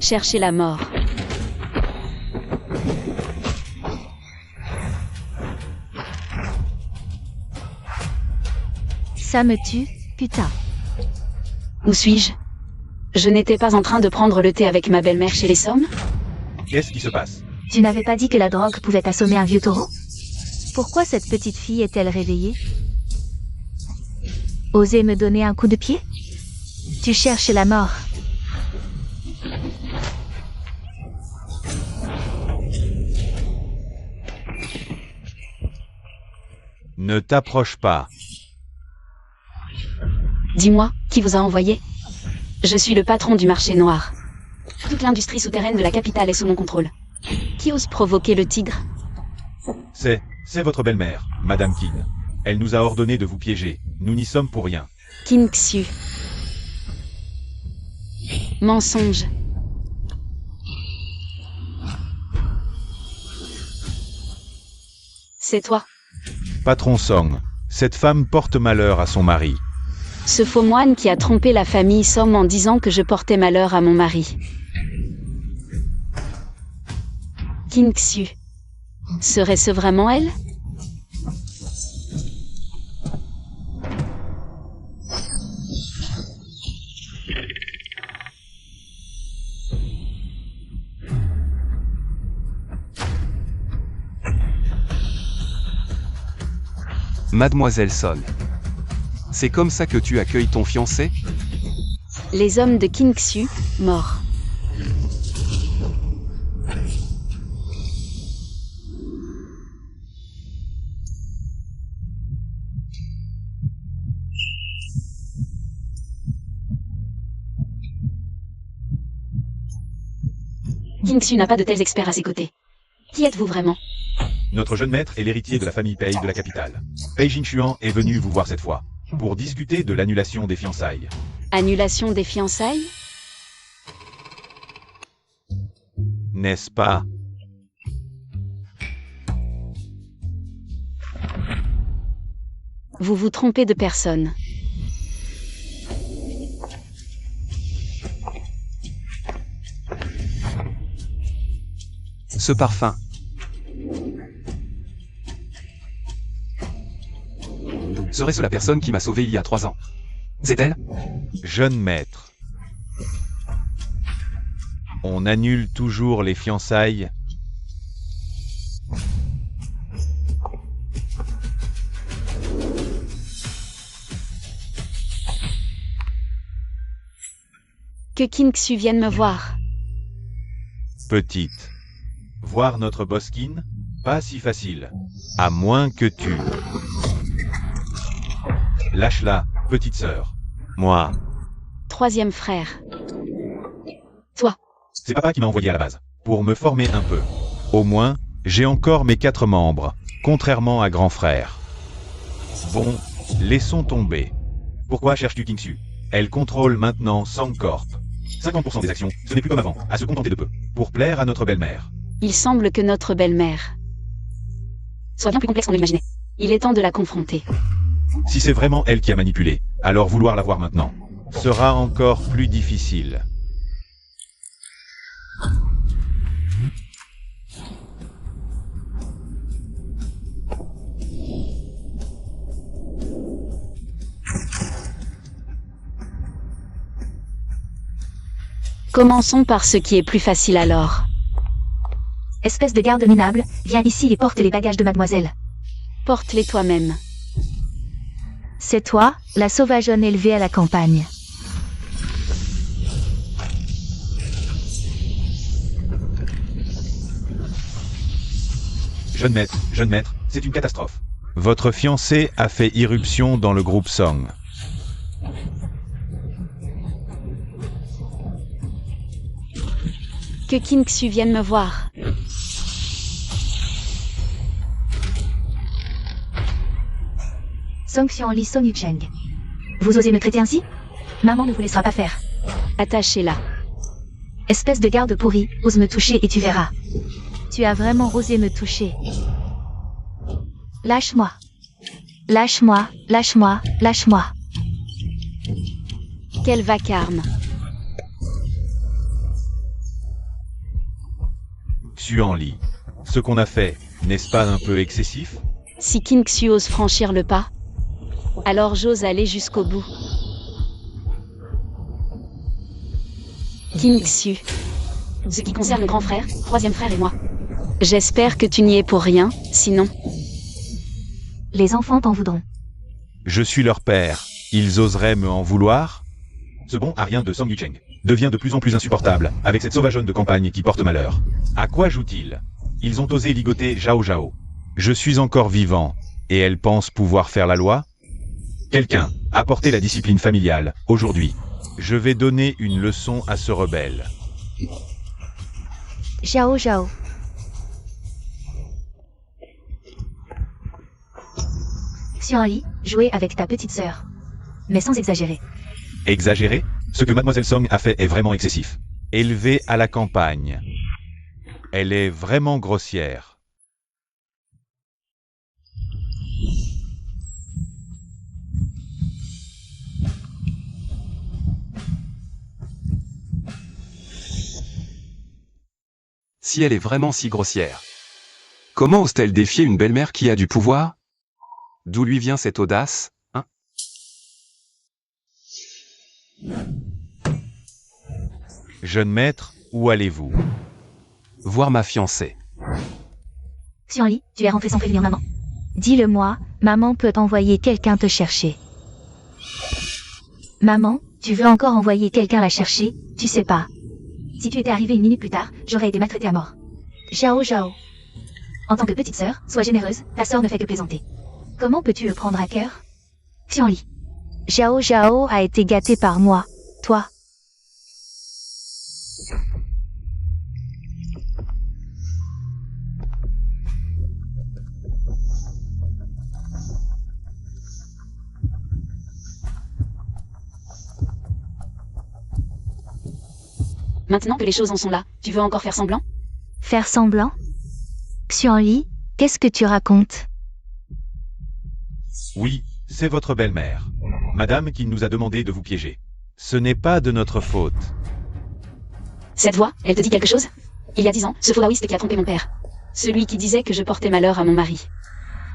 Cherchez la mort. Ça me tue, putain. Où suis-je? Je n'étais pas en train de prendre le thé avec ma belle-mère chez les Sommes? Qu'est-ce qui se passe? Tu n'avais pas dit que la drogue pouvait assommer un vieux taureau? Pourquoi cette petite fille est-elle réveillée? Osez me donner un coup de pied? Tu cherches la mort. Ne t'approche pas. Dis-moi, qui vous a envoyé? Je suis le patron du marché noir. Toute l'industrie souterraine de la capitale est sous mon contrôle. Qui ose provoquer le tigre? C'est votre belle-mère, Madame Kin. Elle nous a ordonné de vous piéger. Nous n'y sommes pour rien. Qin Xu. Mensonge. C'est toi. Patron Song, cette femme porte malheur à son mari. Ce faux moine qui a trompé la famille Somme en disant que je portais malheur à mon mari. Qin Xu. Serait-ce vraiment elle? Mademoiselle Son. C'est comme ça que tu accueilles ton fiancé? Les hommes de Qin Xu, morts. Qin Xu n'a pas de tels experts à ses côtés. Qui êtes-vous vraiment? Notre jeune maître est l'héritier de la famille Pei de la capitale. Pei Jinchuan est venu vous voir cette fois, pour discuter de l'annulation des fiançailles. Annulation des fiançailles? N'est-ce pas? Vous vous trompez de personne. Ce parfum. Serait-ce la personne qui m'a sauvé il y a 3 ans? C'est elle? Jeune maître. On annule toujours les fiançailles. Que Qin Xu vienne me voir. Petite. Voir notre Boskin? Pas si facile. À moins que tu... Lâche-la, petite sœur. Moi. Troisième frère. Toi. C'est papa qui m'a envoyé à la base, pour me former un peu. Au moins, j'ai encore mes 4 membres, contrairement à grand frère. Bon, laissons tomber. Pourquoi cherches-tu Qin Xu? Elle contrôle maintenant Sangcorp. 50% des actions, ce n'est plus comme avant, à se contenter de peu, pour plaire à notre belle-mère. Il semble que notre belle-mère soit bien plus complexe qu'on ne l'imaginait. Il est temps de la confronter. Si c'est vraiment elle qui a manipulé, alors vouloir la voir maintenant sera encore plus difficile. Commençons par ce qui est plus facile alors. Espèce de garde minable, viens ici et porte les bagages de mademoiselle. Porte-les toi-même. C'est toi, la sauvageonne élevée à la campagne. Jeune maître, c'est une catastrophe. Votre fiancé a fait irruption dans le groupe Song. Que Qin Xu vienne me voir. Song Xianli Song Yucheng. Vous osez me traiter ainsi? Maman ne vous laissera pas faire. Attachez-la. Espèce de garde pourri, ose me toucher et tu verras. Tu as vraiment osé me toucher. Lâche-moi. Lâche-moi, lâche-moi, lâche-moi. Quel vacarme. Xuanli, ce qu'on a fait, n'est-ce pas un peu excessif? Si Qin Xu ose franchir le pas, alors j'ose aller jusqu'au bout. Qin Xu. Ce qui concerne le grand frère, troisième frère et moi. J'espère que tu n'y es pour rien, sinon... Les enfants t'en voudront. Je suis leur père, ils oseraient me en vouloir? Ce bon Arien de Song Yucheng devient de plus en plus insupportable, avec cette sauvageonne de campagne qui porte malheur. À quoi joue-t-il? Ils ont osé ligoter Zhao Zhao. Je suis encore vivant, et elle pense pouvoir faire la loi? Quelqu'un, apportez la discipline familiale, aujourd'hui. Je vais donner une leçon à ce rebelle. Zhao Zhao. Xuanli, jouer avec ta petite sœur. Mais sans exagérer. Exagéré? Ce que Mademoiselle Song a fait est vraiment excessif. Élevée à la campagne. Elle est vraiment grossière. Si elle est vraiment si grossière. Comment ose-t-elle défier une belle-mère qui a du pouvoir? D'où lui vient cette audace, hein? Jeune maître, où allez-vous? Voir ma fiancée. Xuanli, tu es rentré sans prévenir maman. Dis-le-moi, maman peut envoyer quelqu'un te chercher. Maman, tu veux encore envoyer quelqu'un la chercher? Tu sais pas. Si tu étais arrivé une minute plus tard, j'aurais été maltraité à mort. Zhao Zhao. En tant que petite sœur, sois généreuse, ta sœur ne fait que plaisanter. Comment peux-tu le prendre à cœur? Xuanli. Zhao Zhao a été gâté par moi. Toi. Maintenant que les choses en sont là, tu veux encore faire semblant? Faire semblant? Xuanli, qu'est-ce que tu racontes? Oui, c'est votre belle-mère. Madame qui nous a demandé de vous piéger. Ce n'est pas de notre faute. Cette voix, elle te dit quelque chose? Il y a 10 ans, ce faux taoïste qui a trompé mon père. Celui qui disait que je portais malheur à mon mari.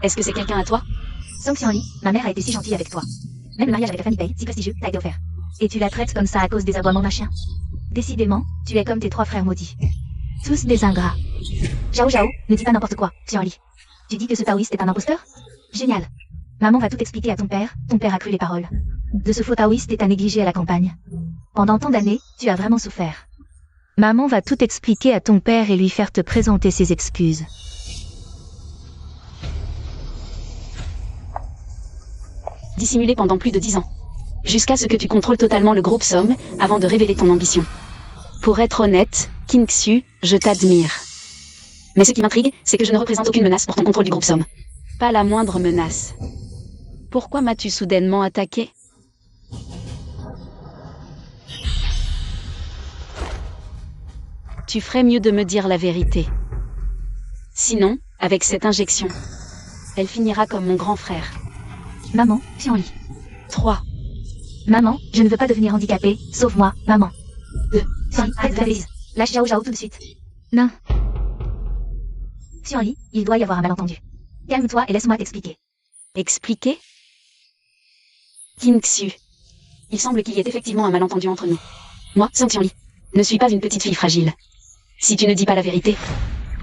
Est-ce que c'est quelqu'un à toi? Song Xuanli, ma mère a été si gentille avec toi. Même le mariage avec la famille Pei, si prestigieux, t'a été offert. Et tu la traites comme ça à cause des aboiements d'un chien? Décidément, tu es comme tes 3 frères maudits. Tous des ingrats. Zhao Zhao, ne dis pas n'importe quoi, Xuanli. Tu dis que ce taoïste est un imposteur? Génial. Maman va tout expliquer à ton père a cru les paroles. De ce faux taoïste et t'a négligé à la campagne. Pendant tant d'années, tu as vraiment souffert. Maman va tout expliquer à ton père et lui faire te présenter ses excuses. Dissimulé pendant plus de 10 ans. Jusqu'à ce que tu contrôles totalement le groupe Somme, avant de révéler ton ambition. Pour être honnête, Qin Xu, je t'admire. Mais ce qui m'intrigue, c'est que je ne représente aucune menace pour ton contrôle du groupe Somme. Pas la moindre menace. Pourquoi m'as-tu soudainement attaqué? Tu ferais mieux de me dire la vérité. Sinon, avec cette injection, elle finira comme mon grand frère. Maman, Xuanli. 3. Maman, je ne veux pas devenir handicapée, sauve-moi, maman. 2. Xuanli, arrête de faire des bêtises. Lâche Zhao Zhao tout de suite. Non. Xuanli, il doit y avoir un malentendu. Calme-toi et laisse-moi t'expliquer. Expliquer? Qin Xu. Il semble qu'il y ait effectivement un malentendu entre nous. Moi, Song Xuanli, ne suis pas une petite fille fragile. Si tu ne dis pas la vérité,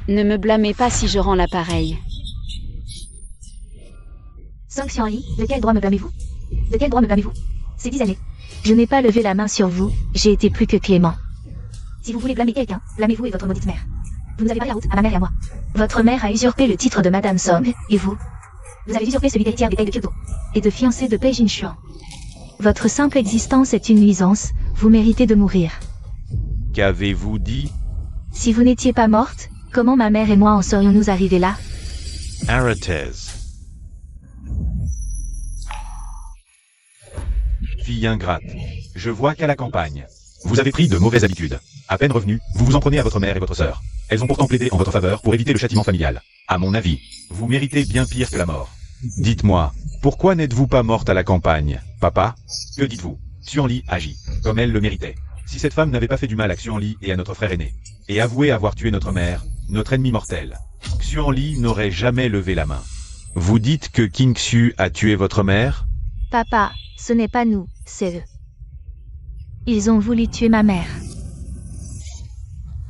ne me blâmez pas si je rends l'appareil. Song Xuanli, de quel droit me blâmez-vous? De quel droit me blâmez-vous? Ces 10 années. Je n'ai pas levé la main sur vous, j'ai été plus que clément. Si vous voulez blâmer quelqu'un, blâmez-vous et votre maudite mère. Vous nous avez barré la route à ma mère et à moi. Votre mère a usurpé le titre de Madame Song, et vous? Vous avez usurpé celui d'héritière des Pei de Kyoto. Et de fiancée de Pei Jinshuan. Votre simple existence est une nuisance, vous méritez de mourir. Qu'avez-vous dit? Si vous n'étiez pas morte, comment ma mère et moi en serions-nous arrivés là? Arrêtez. Fille ingrate. Je vois qu'à la campagne, vous avez pris de mauvaises habitudes. À peine revenu, vous vous en prenez à votre mère et votre sœur. Elles ont pourtant plaidé en votre faveur pour éviter le châtiment familial. À mon avis, vous méritez bien pire que la mort. Dites-moi, pourquoi n'êtes-vous pas morte à la campagne, papa? Que dites-vous? Xuanli agit, comme elle le méritait. Si cette femme n'avait pas fait du mal à Xuanli et à notre frère aîné, et avoué avoir tué notre mère, notre ennemi mortel. Xuanli n'aurait jamais levé la main. Vous dites que King Xu a tué votre mère? Papa, ce n'est pas nous, c'est eux. Ils ont voulu tuer ma mère.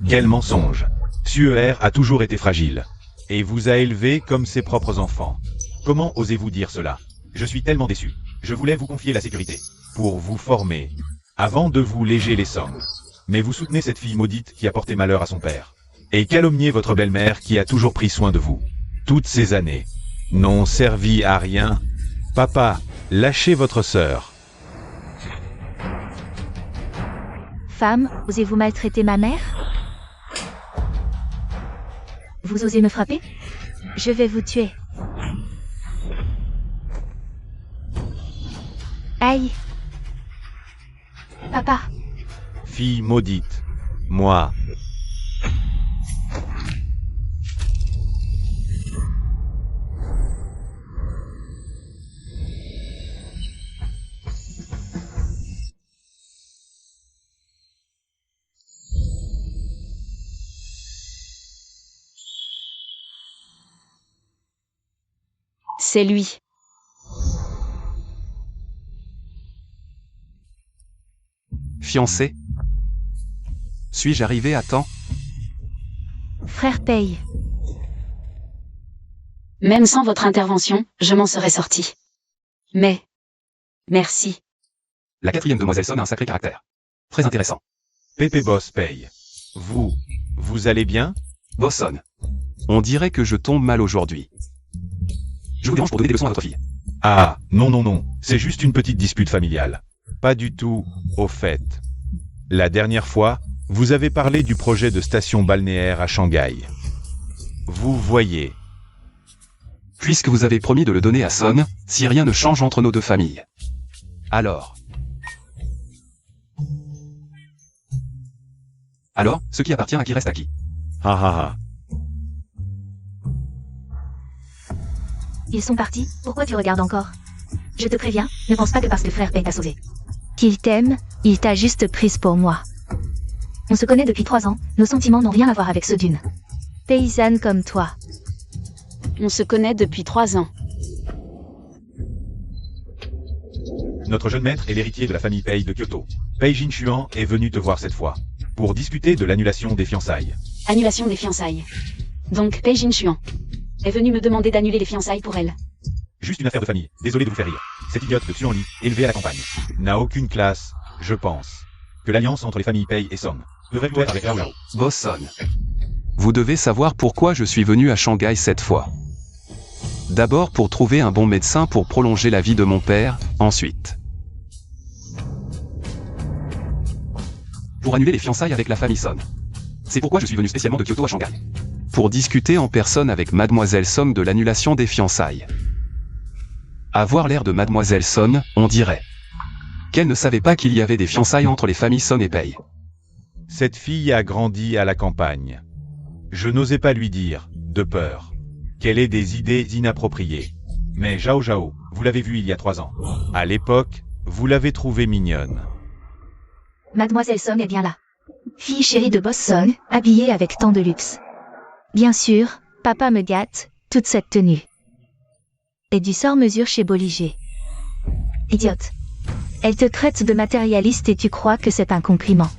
Quel mensonge! Xuer a toujours été fragile, et vous a élevé comme ses propres enfants. Comment osez-vous dire cela? Je suis tellement déçu. Je voulais vous confier la sécurité, pour vous former, avant de vous léger les sommes. Mais vous soutenez cette fille maudite qui a porté malheur à son père. Et calomniez votre belle-mère qui a toujours pris soin de vous. Toutes ces années n'ont servi à rien. Papa, lâchez votre sœur. Femme, osez-vous maltraiter ma mère? Vous osez me frapper? Je vais vous tuer. Aïe! Papa! Fille maudite, moi. C'est lui. Fiancé? Suis-je arrivé à temps? Frère paye. Même sans votre intervention, je m'en serais sorti. Mais... merci. La quatrième demoiselle Son a un sacré caractère. Très intéressant. Pépé Boss paye. Vous allez bien? Bosson. On dirait que je tombe mal aujourd'hui. Je vous dérange pour donner des leçons à votre fille. Ah, non, c'est juste une petite dispute familiale. Pas du tout, au fait. La dernière fois, vous avez parlé du projet de station balnéaire à Shanghai. Vous voyez. Puisque vous avez promis de le donner à Son, si rien ne change entre nos deux familles. Alors, ce qui appartient à qui reste à qui? Ah. Ils sont partis, pourquoi tu regardes encore? Je te préviens, ne pense pas que parce que frère paye t'a sauvé. Qu'il t'aime, il t'a juste prise pour moi. On se connaît depuis 3 ans, nos sentiments n'ont rien à voir avec ceux d'une paysanne comme toi. On se connaît depuis 3 ans. Notre jeune maître est l'héritier de la famille Pei de Kyoto. Pei Jinshuan est venu te voir cette fois, pour discuter de l'annulation des fiançailles. Annulation des fiançailles. Donc, Pei Jinshuan est venu me demander d'annuler les fiançailles pour elle. Juste une affaire de famille, désolé de vous faire rire. Cette idiote de Xuanli, élevée à la campagne, n'a aucune classe, je pense. Que l'alliance entre les familles Pei et Song devrait être avec Lao. Bosson. Vous devez savoir pourquoi je suis venu à Shanghai cette fois. D'abord pour trouver un bon médecin pour prolonger la vie de mon père, ensuite pour annuler les fiançailles avec la famille Son. C'est pourquoi je suis venu spécialement de Kyoto à Shanghai. Pour discuter en personne avec Mademoiselle Song de l'annulation des fiançailles. Avoir l'air de Mademoiselle Son, on dirait qu'elle ne savait pas qu'il y avait des fiançailles entre les familles Son et Pei. Cette fille a grandi à la campagne. Je n'osais pas lui dire, de peur, qu'elle ait des idées inappropriées. Mais Zhao Zhao, vous l'avez vue il y a 3 ans. À l'époque, vous l'avez trouvée mignonne. Mademoiselle Son est bien là. Fille chérie de Boss Son, habillée avec tant de luxe. Bien sûr, papa me gâte, toute cette tenue. Et du sort-mesure chez Bolliger. Idiote. Elle te traite de matérialiste et tu crois que c'est un compliment.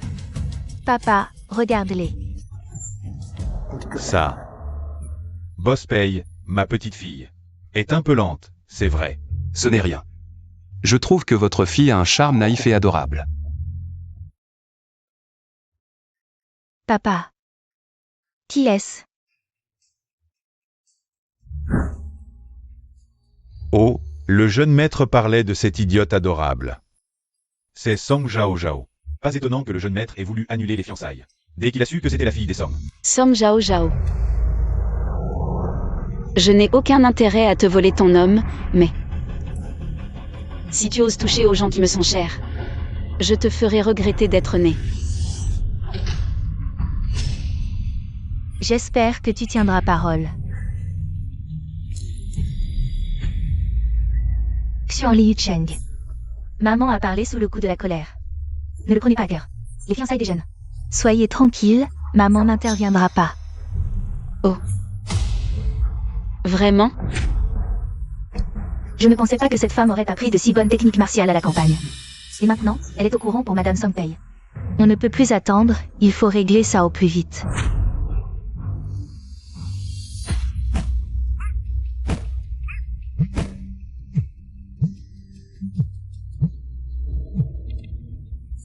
Papa, regarde-les. Ça. Boss Pei, ma petite fille, est un peu lente, c'est vrai. Ce n'est rien. Je trouve que votre fille a un charme naïf et adorable. Papa. Qui est-ce? Oh, le jeune maître parlait de cette idiote adorable. C'est Song Zhao Zhao. Pas étonnant que le jeune maître ait voulu annuler les fiançailles. Dès qu'il a su que c'était la fille des Song. Song Zhao Zhao. Je n'ai aucun intérêt à te voler ton homme, mais... si tu oses toucher aux gens qui me sont chers, je te ferai regretter d'être né. J'espère que tu tiendras parole. Xuanli Yucheng. Maman a parlé sous le coup de la colère. Ne le prenez pas à cœur. Les fiançailles des jeunes. Soyez tranquille, maman n'interviendra pas. Vraiment? Je ne pensais pas que cette femme aurait appris de si bonnes techniques martiales à la campagne. Et maintenant, elle est au courant pour Madame Songpei. On ne peut plus attendre, il faut régler ça au plus vite.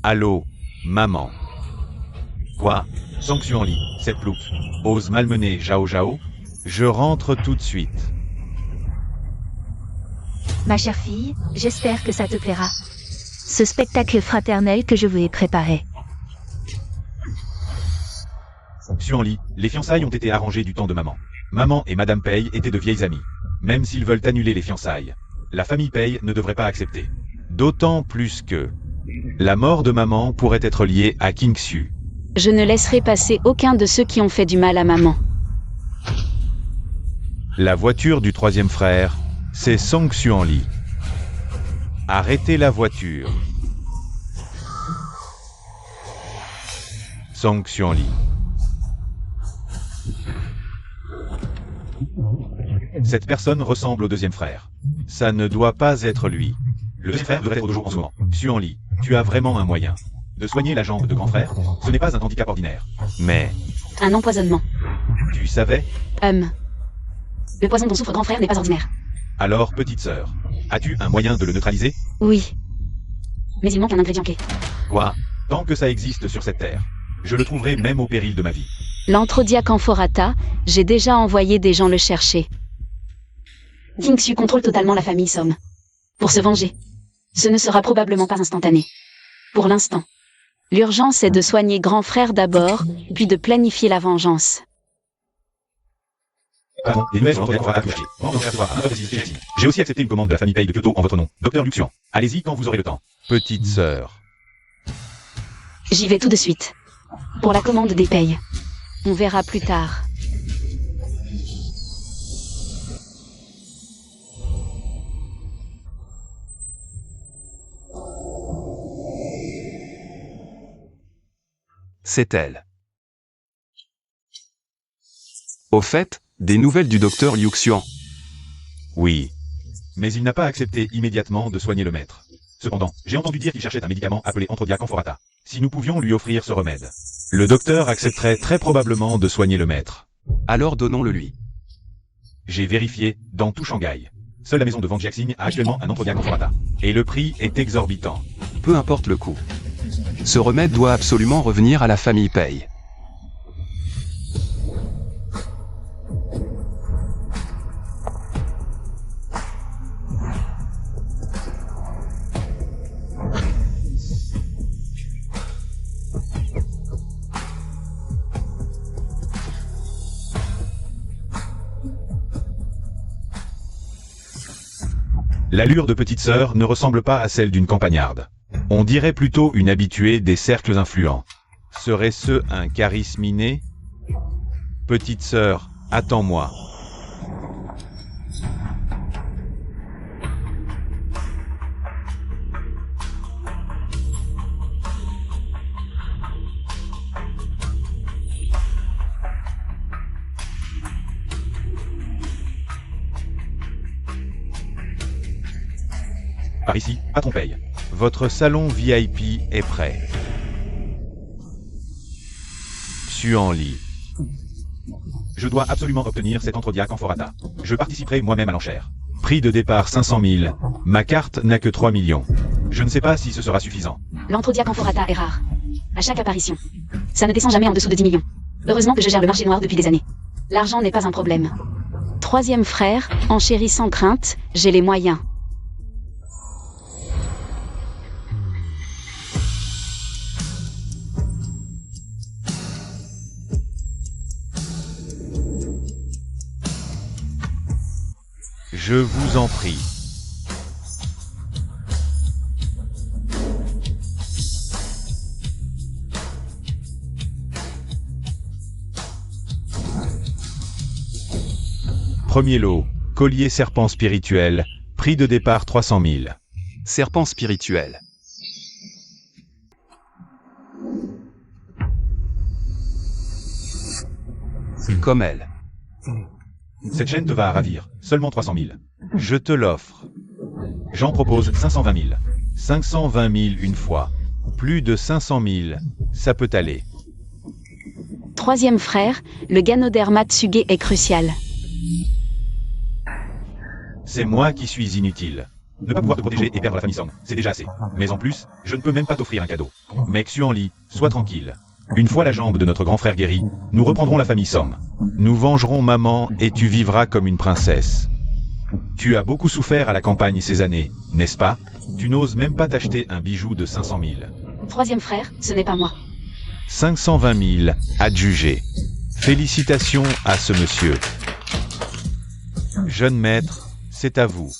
Allô, maman. Quoi? Sanction Li, cette loupe, ose malmener Zhao Zhao? Je rentre tout de suite. Ma chère fille, j'espère que ça te plaira. Ce spectacle fraternel que je vous ai préparé. Xuan Li, les fiançailles ont été arrangées du temps de maman. Maman et Madame Pei étaient de vieilles amies. Même s'ils veulent annuler les fiançailles, la famille Pei ne devrait pas accepter. D'autant plus que la mort de maman pourrait être liée à King Xu. Je ne laisserai passer aucun de ceux qui ont fait du mal à maman. La voiture du troisième frère, c'est Song Xuan Li. Arrêtez la voiture. Song Xuan Li. Cette personne ressemble au deuxième frère. Ça ne doit pas être lui. Le deuxième frère devrait être de jour en ce moment. Xuan Li, tu as vraiment un moyen de soigner la jambe de grand frère. Ce n'est pas un handicap ordinaire. Mais, Un empoisonnement. tu savais? Le poison dont souffre grand frère n'est pas ordinaire. Alors, petite sœur, as-tu un moyen de le neutraliser? Oui. Mais il manque un ingrédient clé. Quoi? Tant que ça existe sur cette terre, je le trouverai même au péril de ma vie. L'Anthrodyak Amphoratha, j'ai déjà envoyé des gens le chercher. King Xu contrôle totalement la famille Somme. Pour se venger. Ce ne sera probablement pas instantané. Pour l'instant. L'urgence est de soigner grand frère d'abord, puis de planifier la vengeance. Pardon, les nouvelles sont accouchées. J'ai aussi accepté une commande de la famille Pei de Kyoto en votre nom. Docteur Luxian. Allez-y quand vous aurez le temps. Petite sœur. J'y vais tout de suite. Pour la commande des payes. On verra plus tard. C'est elle. Au fait, des nouvelles du docteur Liu Xian. Oui. Mais il n'a pas accepté immédiatement de soigner le maître. Cependant, j'ai entendu dire qu'il cherchait un médicament appelé Anthrodyak Amphoratha. Si nous pouvions lui offrir ce remède, le docteur accepterait très probablement de soigner le maître. Alors donnons-le lui. J'ai vérifié dans tout Shanghai. Seule la maison de Wang Jiaxing a actuellement un Anthrodyak Amphoratha. Et le prix est exorbitant. Peu importe le coût. Ce remède doit absolument revenir à la famille Pei. L'allure de petite sœur ne ressemble pas à celle d'une campagnarde. On dirait plutôt une habituée des cercles influents. Serait-ce un charisme inné? Petite sœur, attends-moi. Par ici, patron Pei. Votre salon VIP est prêt. Xuan Li. Je dois absolument obtenir cet Anthrodyak Amphoratha. Je participerai moi-même à l'enchère. Prix de départ 500 000. Ma carte n'a que 3 millions. Je ne sais pas si ce sera suffisant. L'Anthrodyak Amphoratha est rare. À chaque apparition. Ça ne descend jamais en dessous de 10 millions. Heureusement que je gère le marché noir depuis des années. L'argent n'est pas un problème. Troisième frère, enchéri sans crainte, j'ai les moyens. Je vous en prie. Premier lot, collier serpent spirituel, prix de départ 300 000. Serpent spirituel. Comme elle. Cette chaîne te va à ravir, seulement 300 000. Je te l'offre. J'en propose 520 000. 520 000 une fois. Plus de 500 000, ça peut aller. Troisième frère, le Ganoderma Tsuge est crucial. C'est moi qui suis inutile. Ne pas pouvoir te protéger et perdre la famille Song, c'est déjà assez. Mais en plus, je ne peux même pas t'offrir un cadeau. Mec Xuanli, sois tranquille. Une fois la jambe de notre grand frère guérie, nous reprendrons la famille Song. Nous vengerons maman et tu vivras comme une princesse. Tu as beaucoup souffert à la campagne ces années, n'est-ce pas? Tu n'oses même pas t'acheter un bijou de 500 000. Troisième frère, ce n'est pas moi. 520 000, adjugé. Félicitations à ce monsieur. Jeune maître, c'est à vous.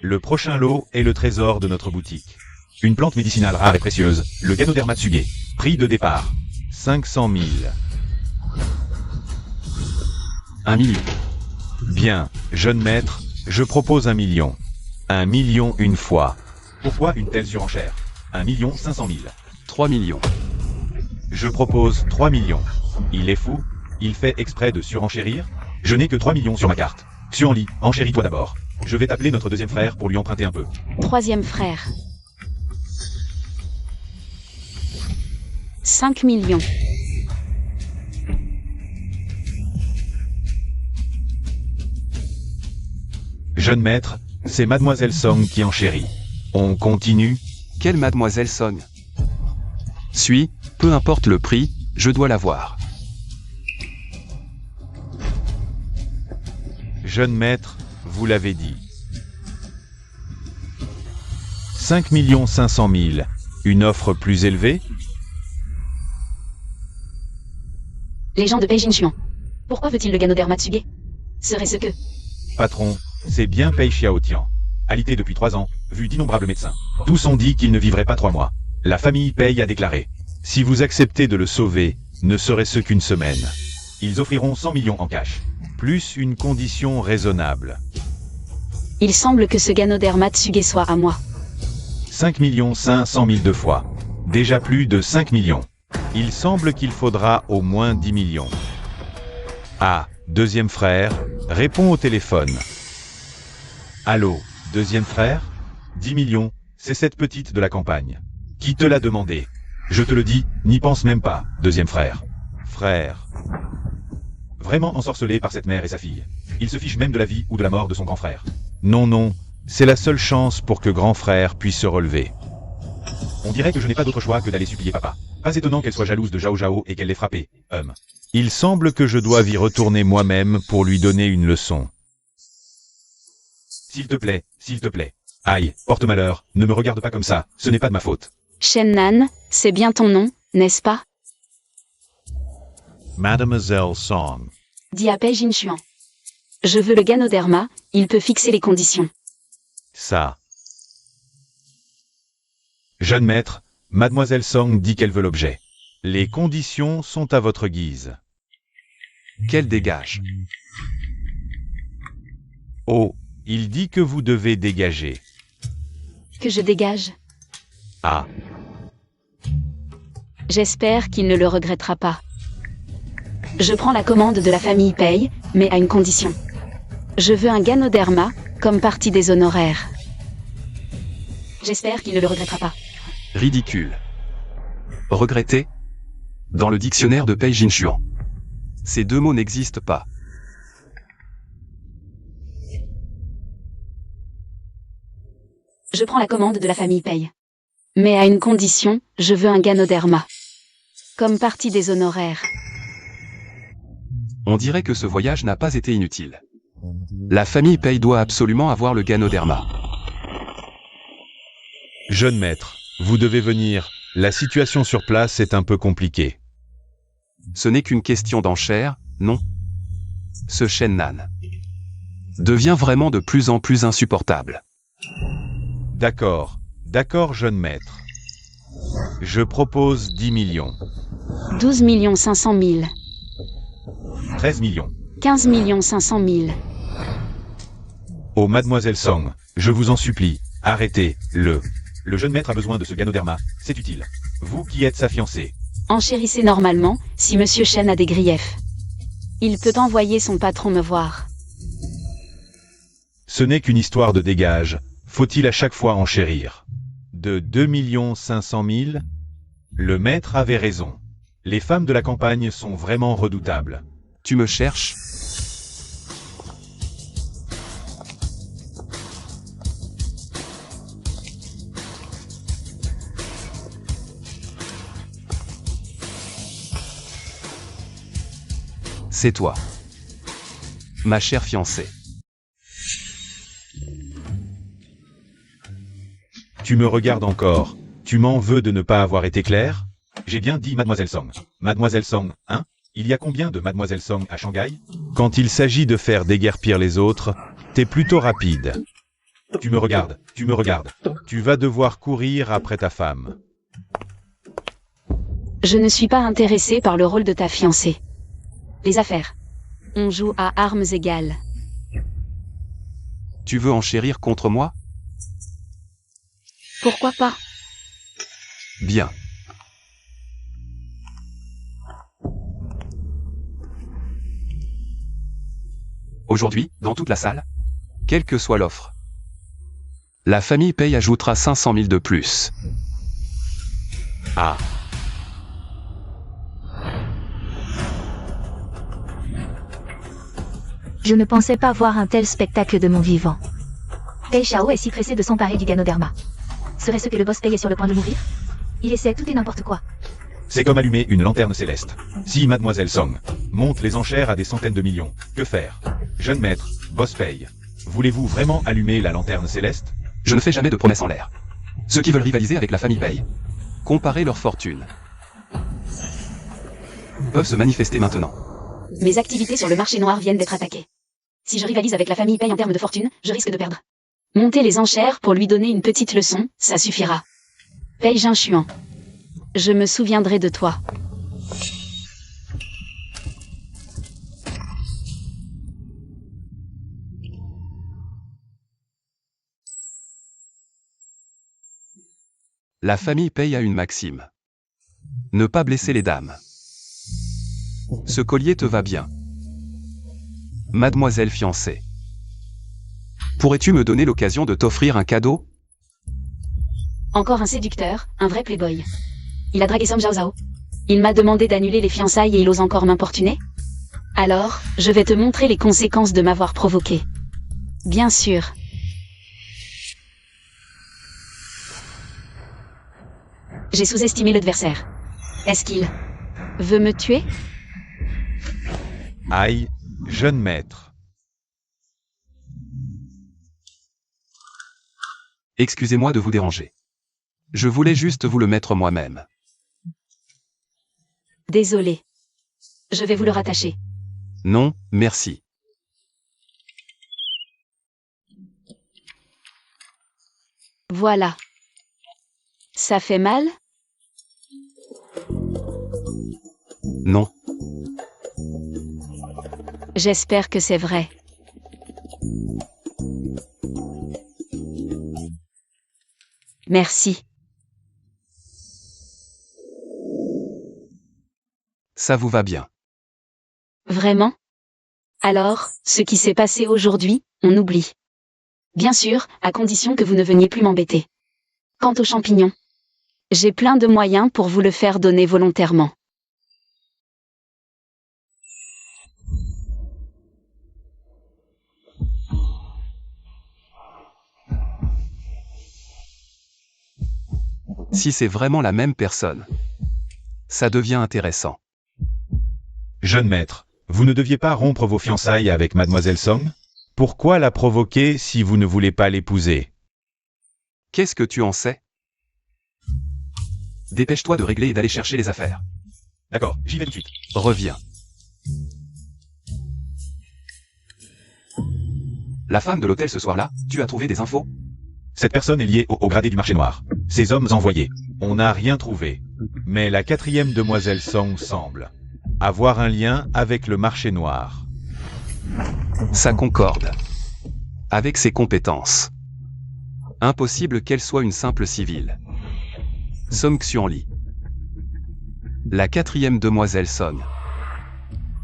Le prochain lot est le trésor de notre boutique. Une plante médicinale rare et précieuse, le Ganoderma Tsuge. Prix de départ, 500 000. 1 million. Bien, jeune maître, je propose 1 million. 1 million une fois. Pourquoi une telle surenchère? 1 500 000. 3 millions. Je propose 3 millions. Il est fou? Il fait exprès de surenchérir? Je n'ai que 3 millions sur ma carte. Xuanli, enchéris-toi d'abord. Je vais t'appeler notre deuxième frère pour lui emprunter un peu. Troisième frère. 5 millions. Jeune maître, c'est Mademoiselle Song qui enchérit. On continue? Quelle Mademoiselle Song? Suis, peu importe le prix, je dois l'avoir. Jeune maître, vous l'avez dit. 5 500 000. Une offre plus élevée? Les gens de Pei Jinchuan. Pourquoi veut-il le Ganoderma Tsuge? Serait-ce que... Patron, c'est bien Pei Xiaotian. Alité depuis 3 ans, vu d'innombrables médecins. Tous ont dit qu'il ne vivrait pas 3 mois. La famille Pei a déclaré. Si vous acceptez de le sauver, ne serait-ce qu'une semaine. Ils offriront 100 millions en cash. Plus une condition raisonnable. Il semble que ce Ganoderma Tsuge soit à moi. 5 500 000 deux fois. Déjà plus de 5 millions. Il semble qu'il faudra au moins 10 millions. Ah, deuxième frère, réponds au téléphone. Allô, deuxième frère? 10 millions, c'est cette petite de la campagne. Qui te l'a demandé? Je te le dis, n'y pense même pas, deuxième frère. Frère. Vraiment ensorcelé par cette mère et sa fille. Il se fiche même de la vie ou de la mort de son grand frère. Non, non, c'est la seule chance pour que grand frère puisse se relever. On dirait que je n'ai pas d'autre choix que d'aller supplier papa. Pas étonnant qu'elle soit jalouse de Zhao Zhao et qu'elle l'ait frappé, Il semble que je doive y retourner moi-même pour lui donner une leçon. S'il te plaît, s'il te plaît. Aïe, porte malheur, ne me regarde pas comme ça, ce n'est pas de ma faute. Shennan, c'est bien ton nom, n'est-ce pas? Mademoiselle Song. Dis à Pei Jinchuan. Je veux le Ganoderma, il peut fixer les conditions. Ça. Jeune maître, Mademoiselle Song dit qu'elle veut l'objet. Les conditions sont à votre guise. Qu'elle dégage. Oh, il dit que vous devez dégager. Que je dégage? Ah, J'espère qu'il ne le regrettera pas. Je prends la commande de la famille Pei, mais à une condition. Je veux un Ganoderma, comme partie des honoraires. J'espère qu'il ne le regrettera pas. Ridicule. Regretter? Dans le dictionnaire de Pei Jinchuan. Ces deux mots n'existent pas. Je prends la commande de la famille Pei. Mais à une condition, je veux un Ganoderma. Comme partie des honoraires. On dirait que ce voyage n'a pas été inutile. La famille Pei doit absolument avoir le Ganoderma. jeune maître, vous devez venir. La situation sur place est un peu compliquée. Ce n'est qu'une question d'enchère, non? Ce Shennan devient vraiment de plus en plus insupportable. D'accord, d'accord jeune maître. Je propose 10 millions. 12 500 000. 13 millions. 15 500 000. Oh mademoiselle Song, je vous en supplie, arrêtez, le jeune maître a besoin de ce Ganoderma, c'est utile. Vous qui êtes sa fiancée. Enchérissez normalement, si Monsieur Shen a des griefs. Il peut envoyer son patron me voir. Ce n'est qu'une histoire de dégage. Faut-il à chaque fois enchérir? De 2 500 000? Le maître avait raison. Les femmes de la campagne sont vraiment redoutables. Tu me cherches? C'est toi. Ma chère fiancée. Tu me regardes encore. Tu m'en veux de ne pas avoir été clair? J'ai bien dit Mademoiselle Song. Mademoiselle Song, hein? Il y a combien de Mademoiselle Song à Shanghai? Quand il s'agit de faire déguerpir les autres, t'es plutôt rapide. Tu me regardes, tu me regardes. Tu vas devoir courir après ta femme. Je ne suis pas intéressé par le rôle de ta fiancée. Les affaires. On joue à armes égales. Tu veux enchérir contre moi? Pourquoi pas? Bien. Aujourd'hui, dans toute la salle, quelle que soit l'offre, la famille Pei ajoutera 500 000 de plus. Ah. Je ne pensais pas voir un tel spectacle de mon vivant. Pei Xiao est si pressé de s'emparer du Ganoderma. Serait-ce que le boss Pei est sur le point de mourir? Il essaie tout et n'importe quoi. C'est comme allumer une lanterne céleste. Si Mademoiselle Song monte les enchères à des centaines de millions, que faire? Jeune maître, boss Pei, voulez-vous vraiment allumer la lanterne céleste? Je ne fais jamais de promesses en l'air. Ceux qui veulent rivaliser avec la famille Pei, comparer leur fortune, peuvent se manifester maintenant. Mes activités sur le marché noir viennent d'être attaquées. Si je rivalise avec la famille Pei en termes de fortune, je risque de perdre. Monter les enchères pour lui donner une petite leçon, ça suffira. Pei Jinshuan. Je me souviendrai de toi. La famille Pei a une maxime. Ne pas blesser les dames. Ce collier te va bien. Mademoiselle fiancée. Pourrais-tu me donner l'occasion de t'offrir un cadeau? Encore un séducteur, un vrai playboy. Il a dragué Song Zhao Zhao. Il m'a demandé d'annuler les fiançailles et il ose encore m'importuner? Alors, je vais te montrer les conséquences de m'avoir provoqué. Bien sûr. J'ai sous-estimé l'adversaire. Est-ce qu'il veut me tuer? Aïe, jeune maître. Excusez-moi de vous déranger. Je voulais juste vous le mettre moi-même. Désolé. Je vais vous le rattacher. Non, merci. Voilà. Ça fait mal? Non. J'espère que c'est vrai. Merci. Ça vous va bien. Vraiment? Alors, ce qui s'est passé aujourd'hui, on oublie. Bien sûr, à condition que vous ne veniez plus m'embêter. Quant aux champignons, j'ai plein de moyens pour vous le faire donner volontairement. Si c'est vraiment la même personne, ça devient intéressant. Jeune maître, vous ne deviez pas rompre vos fiançailles avec Mademoiselle Song? Pourquoi la provoquer si vous ne voulez pas l'épouser? Qu'est-ce que tu en sais? Dépêche-toi de régler et d'aller chercher les affaires. D'accord, j'y vais tout de suite. Reviens. La femme de l'hôtel ce soir-là, tu as trouvé des infos? Cette personne est liée au gradé du marché noir. Ces hommes envoyés. On n'a rien trouvé. Mais la 4e demoiselle Song semble avoir un lien avec le marché noir. Ça concorde. Avec ses compétences. Impossible qu'elle soit une simple civile. Song Xuanli. La 4e demoiselle Son.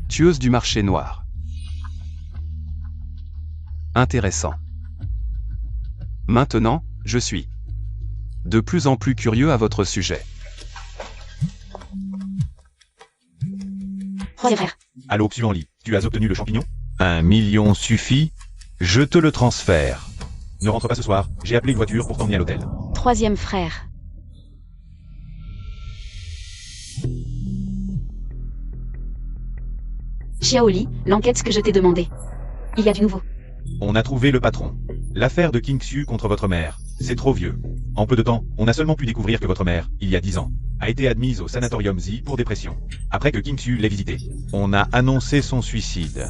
Tueuse du marché noir. Intéressant. Maintenant, je suis de plus en plus curieux à votre sujet. Troisième frère. Allô, Xuanli, tu as obtenu le champignon? 1 million suffit. Je te le transfère. Ne rentre pas ce soir, j'ai appelé une voiture pour t'emmener à l'hôtel. Troisième frère. Xiaoli, l'enquête que je t'ai demandé. Il y a du nouveau. On a trouvé le patron. L'affaire de King Xu contre votre mère, c'est trop vieux. En peu de temps, on a seulement pu découvrir que votre mère, il y a 10 ans, a été admise au sanatorium Z pour dépression. Après que King Xu l'ait visité. On a annoncé son suicide.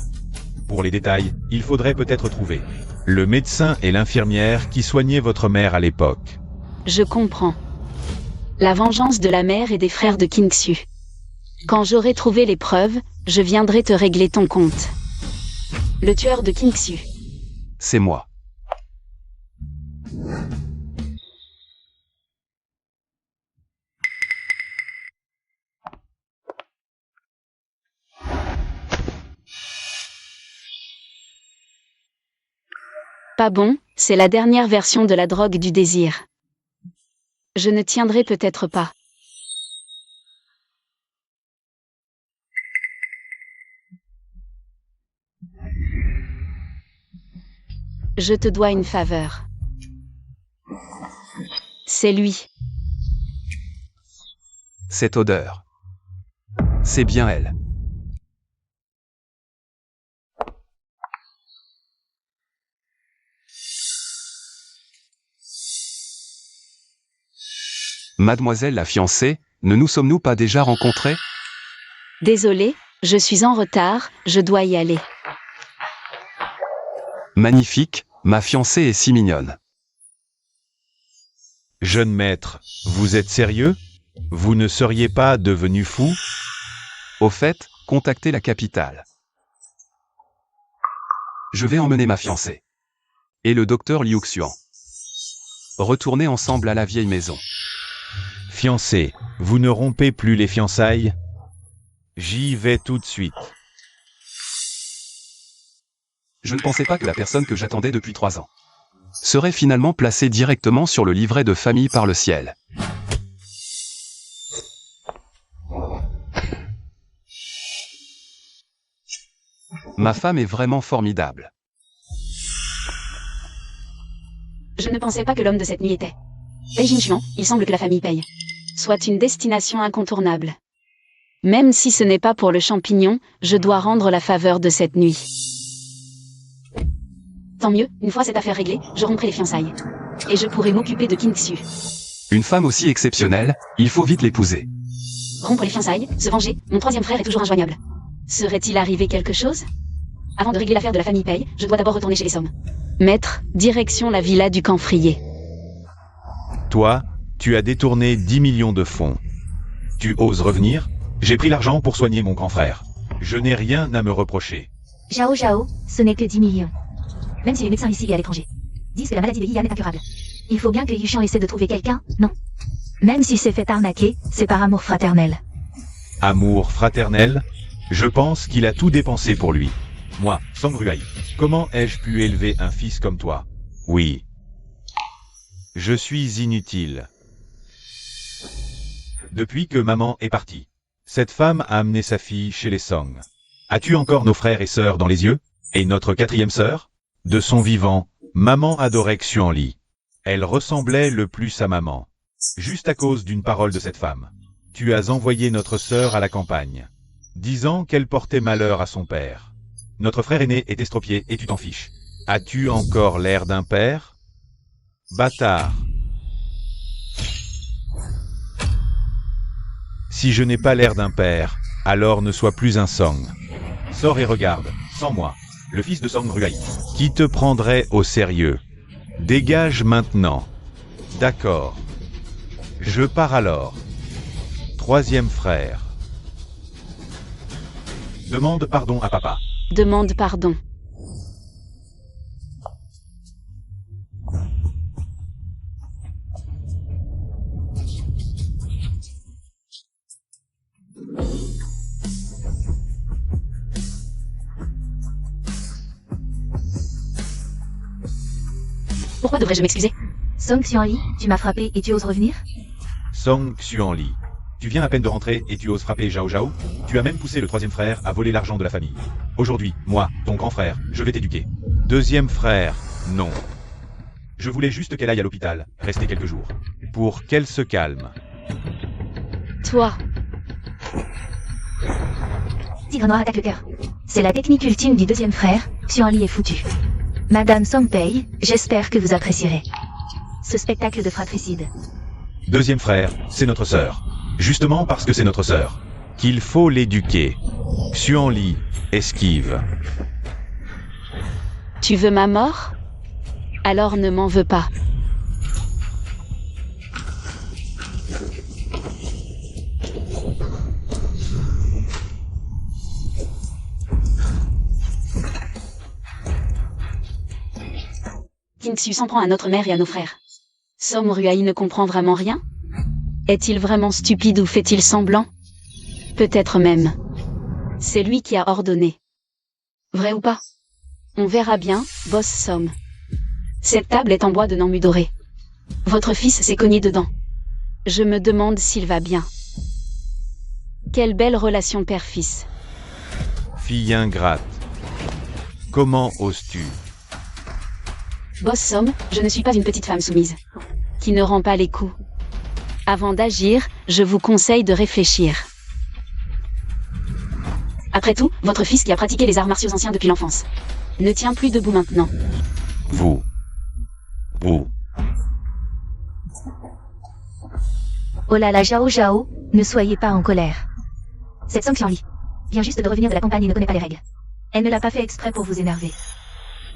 Pour les détails, il faudrait peut-être trouver le médecin et l'infirmière qui soignaient votre mère à l'époque. Je comprends. La vengeance de la mère et des frères de King Xu. Quand j'aurai trouvé les preuves, je viendrai te régler ton compte. Le tueur de King Xu. C'est moi. Pas bon, c'est la dernière version de la drogue du désir. Je ne tiendrai peut-être pas. Je te dois une faveur. C'est lui. Cette odeur. C'est bien elle. Mademoiselle la fiancée, ne nous sommes-nous pas déjà rencontrés? Désolé, je suis en retard, je dois y aller. Magnifique, ma fiancée est si mignonne. Jeune maître, vous êtes sérieux? Vous ne seriez pas devenu fou? Au fait, contactez la capitale. Je vais emmener ma fiancée. Et le docteur Liu Xuan. Retournez ensemble à la vieille maison. Fiancé, vous ne rompez plus les fiançailles? J'y vais tout de suite. Je ne pensais pas que la personne que j'attendais depuis 3 ans serait finalement placée directement sur le livret de famille par le ciel. Ma femme est vraiment formidable. Je ne pensais pas que l'homme de cette nuit était. Pei Jinchuan, il semble que la famille paye. Soit une destination incontournable. Même si ce n'est pas pour le champignon, je dois rendre la faveur de cette nuit. Tant mieux, une fois cette affaire réglée, je romprai les fiançailles. Et je pourrai m'occuper de King Xu. Une femme aussi exceptionnelle, il faut vite l'épouser. Rompre les fiançailles, se venger, mon troisième frère est toujours injoignable. Serait-il arrivé quelque chose? Avant de régler l'affaire de la famille Pei, je dois d'abord retourner chez les Sommes. Maître, direction la villa du Camphrier. Toi, tu as détourné 10 millions de fonds. Tu oses revenir? J'ai pris l'argent pour soigner mon grand frère. Je n'ai rien à me reprocher. Zhao Zhao, ce n'est que 10 millions. Même si les médecins ici et à l'étranger disent que la maladie de Yian est incurable. Il faut bien que Yushan essaie de trouver quelqu'un, non? Même si c'est fait arnaquer, c'est par amour fraternel. Amour fraternel? Je pense qu'il a tout dépensé pour lui. Moi, Song Ruai, comment ai-je pu élever un fils comme toi? Oui. Je suis inutile. Depuis que maman est partie, cette femme a amené sa fille chez les Song. As-tu encore nos frères et sœurs dans les yeux? Et notre 4e sœur? De son vivant, maman adorait Xuanli. Elle ressemblait le plus à maman. Juste à cause d'une parole de cette femme. Tu as envoyé notre sœur à la campagne, disant qu'elle portait malheur à son père. Notre frère aîné est estropié et tu t'en fiches. As-tu encore l'air d'un père? Bâtard. Si je n'ai pas l'air d'un père, alors ne sois plus un Song. Sors et regarde, sans moi, le fils de Song Ruai, qui te prendrait au sérieux. Dégage maintenant. D'accord. Je pars alors. 3e frère. Demande pardon à papa. Demande pardon. Pourquoi devrais-je m'excuser? Song Xianli, tu m'as frappé et tu oses revenir? Song Xuanli. Tu viens à peine de rentrer et tu oses frapper Zhao Zhao? Tu as même poussé le troisième frère à voler l'argent de la famille. Aujourd'hui, moi, ton grand frère, je vais t'éduquer. Deuxième frère, non. Je voulais juste qu'elle aille à l'hôpital, rester quelques jours. Pour qu'elle se calme. Toi, Tigre noir attaque le cœur. C'est la technique ultime du deuxième frère, Xianli est foutu. Madame Songpei, j'espère que vous apprécierez ce spectacle de fratricide. Deuxième frère, c'est notre sœur. Justement parce que c'est notre sœur. Qu'il faut l'éduquer. Xuanli, esquive. tu veux ma mort? Alors ne m'en veux pas. Kingsu s'en prend à notre mère et à nos frères. Som Ruai ne comprend vraiment rien? Est-il vraiment stupide ou fait-il semblant? Peut-être même. C'est lui qui a ordonné. Vrai ou pas? On verra bien, boss Som. Cette table est en bois de Nambu doré. Votre fils s'est cogné dedans. Je me demande s'il va bien. Quelle belle relation père-fils. Fille ingrate. Comment oses-tu? Boss Som, je ne suis pas une petite femme soumise, qui ne rend pas les coups. Avant d'agir, je vous conseille de réfléchir. Après tout, votre fils qui a pratiqué les arts martiaux anciens depuis l'enfance ne tient plus debout maintenant. Vous. Oh là là, Zhao Zhao, ne soyez pas en colère. Cette Song Xianli vient juste de revenir de la campagne et ne connaît pas les règles. Elle ne l'a pas fait exprès pour vous énerver.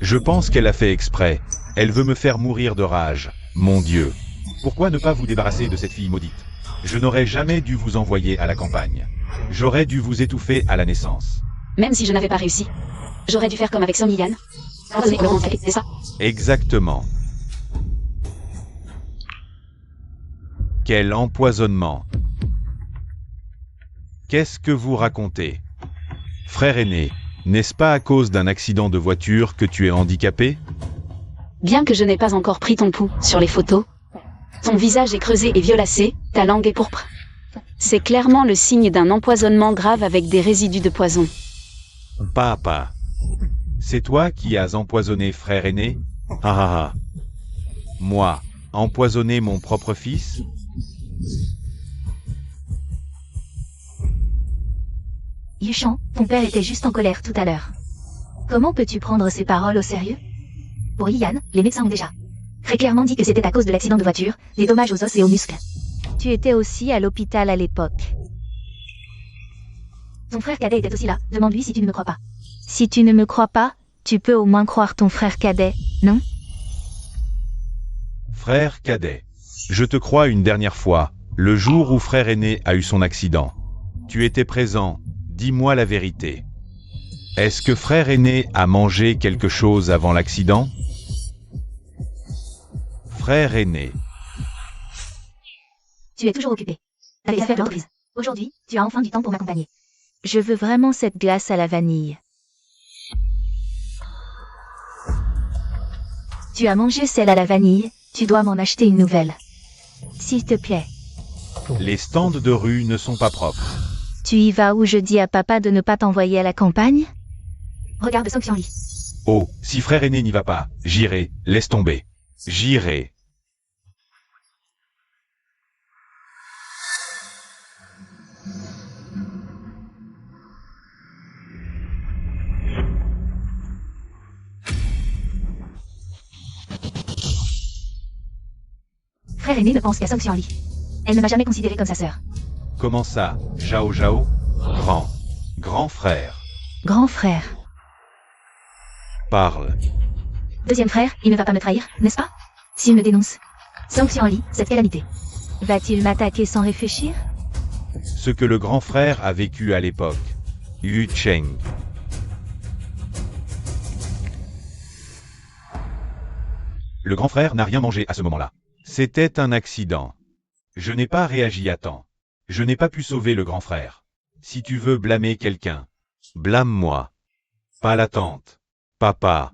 Je pense qu'elle a fait exprès. Elle veut me faire mourir de rage. Mon Dieu. Pourquoi ne pas vous débarrasser de cette fille maudite? Je n'aurais jamais dû vous envoyer à la campagne. J'aurais dû vous étouffer à la naissance. Même si je n'avais pas réussi, j'aurais dû faire comme avec Song Yian. C'est ça? Exactement. Quel empoisonnement. Qu'est-ce que vous racontez? Frère aîné, n'est-ce pas à cause d'un accident de voiture que tu es handicapé? Bien que je n'ai pas encore pris ton pouls sur les photos, ton visage est creusé et violacé, ta langue est pourpre. C'est clairement le signe d'un empoisonnement grave avec des résidus de poison. Papa. C'est toi qui as empoisonné frère aîné? Ah ah ah. Moi, empoisonner mon propre fils? Yushan, ton père était juste en colère tout à l'heure. Comment peux-tu prendre ces paroles au sérieux? Pour Yian, les médecins ont déjà très clairement dit que c'était à cause de l'accident de voiture, des dommages aux os et aux muscles. Tu étais aussi à l'hôpital à l'époque. Ton frère cadet était aussi là, demande-lui si tu ne me crois pas. Si tu ne me crois pas, tu peux au moins croire ton frère cadet, non? Frère cadet. Je te crois une dernière fois, le jour où frère aîné a eu son accident. Tu étais présent, dis-moi la vérité. Est-ce que frère aîné a mangé quelque chose avant l'accident? Frère aîné. Tu es toujours occupé. T'as les affaires de l'entreprise. Aujourd'hui, tu as enfin du temps pour m'accompagner. Je veux vraiment cette glace à la vanille. Tu as mangé celle à la vanille, tu dois m'en acheter une nouvelle. S'il te plaît. Les stands de rue ne sont pas propres. Tu y vas où je dis à papa de ne pas t'envoyer à la campagne? Regarde Song Xianli. Oh, si frère aîné n'y va pas, j'irai, laisse tomber. J'irai. Frère aîné ne pense qu'à Song Xianli. Elle ne m'a jamais considéré comme sa sœur. Comment ça, Zhao Zhao? Grand frère. Grand frère. Parle. Deuxième frère, il ne va pas me trahir, n'est-ce pas? S'il me dénonce. Song Xianli, cette calamité. Va-t-il m'attaquer sans réfléchir? Ce que le grand frère a vécu à l'époque. Yu Cheng. Le grand frère n'a rien mangé à ce moment-là. C'était un accident. Je n'ai pas réagi à temps. Je n'ai pas pu sauver le grand frère. Si tu veux blâmer quelqu'un, blâme-moi. Pas la tante, papa,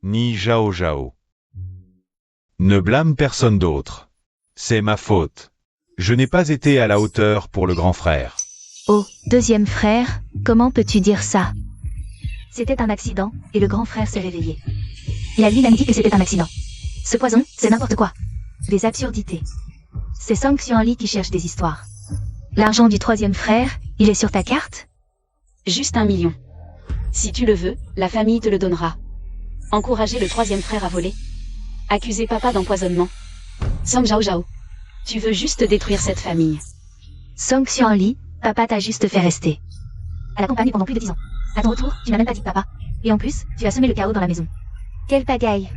ni Zhao Zhao. Ne blâme personne d'autre. C'est ma faute. Je n'ai pas été à la hauteur pour le grand frère. Oh, deuxième frère, comment peux-tu dire ça? C'était un accident, et le grand frère s'est réveillé. Il a lui-même dit que c'était un accident. Ce poison, c'est n'importe quoi. Des absurdités. C'est Song Xuanli qui cherche des histoires. L'argent du troisième frère, il est sur ta carte? Juste 1 million. Si tu le veux, la famille te le donnera. Encourager le troisième frère à voler. Accuser papa d'empoisonnement. Song Zhao Zhao. Tu veux juste détruire cette famille. Song Xuanli, papa t'a juste fait rester à la campagne pendant plus de 10 ans. À ton retour, tu n'as même pas dit de papa. Et en plus, tu as semé le chaos dans la maison. Quelle pagaille.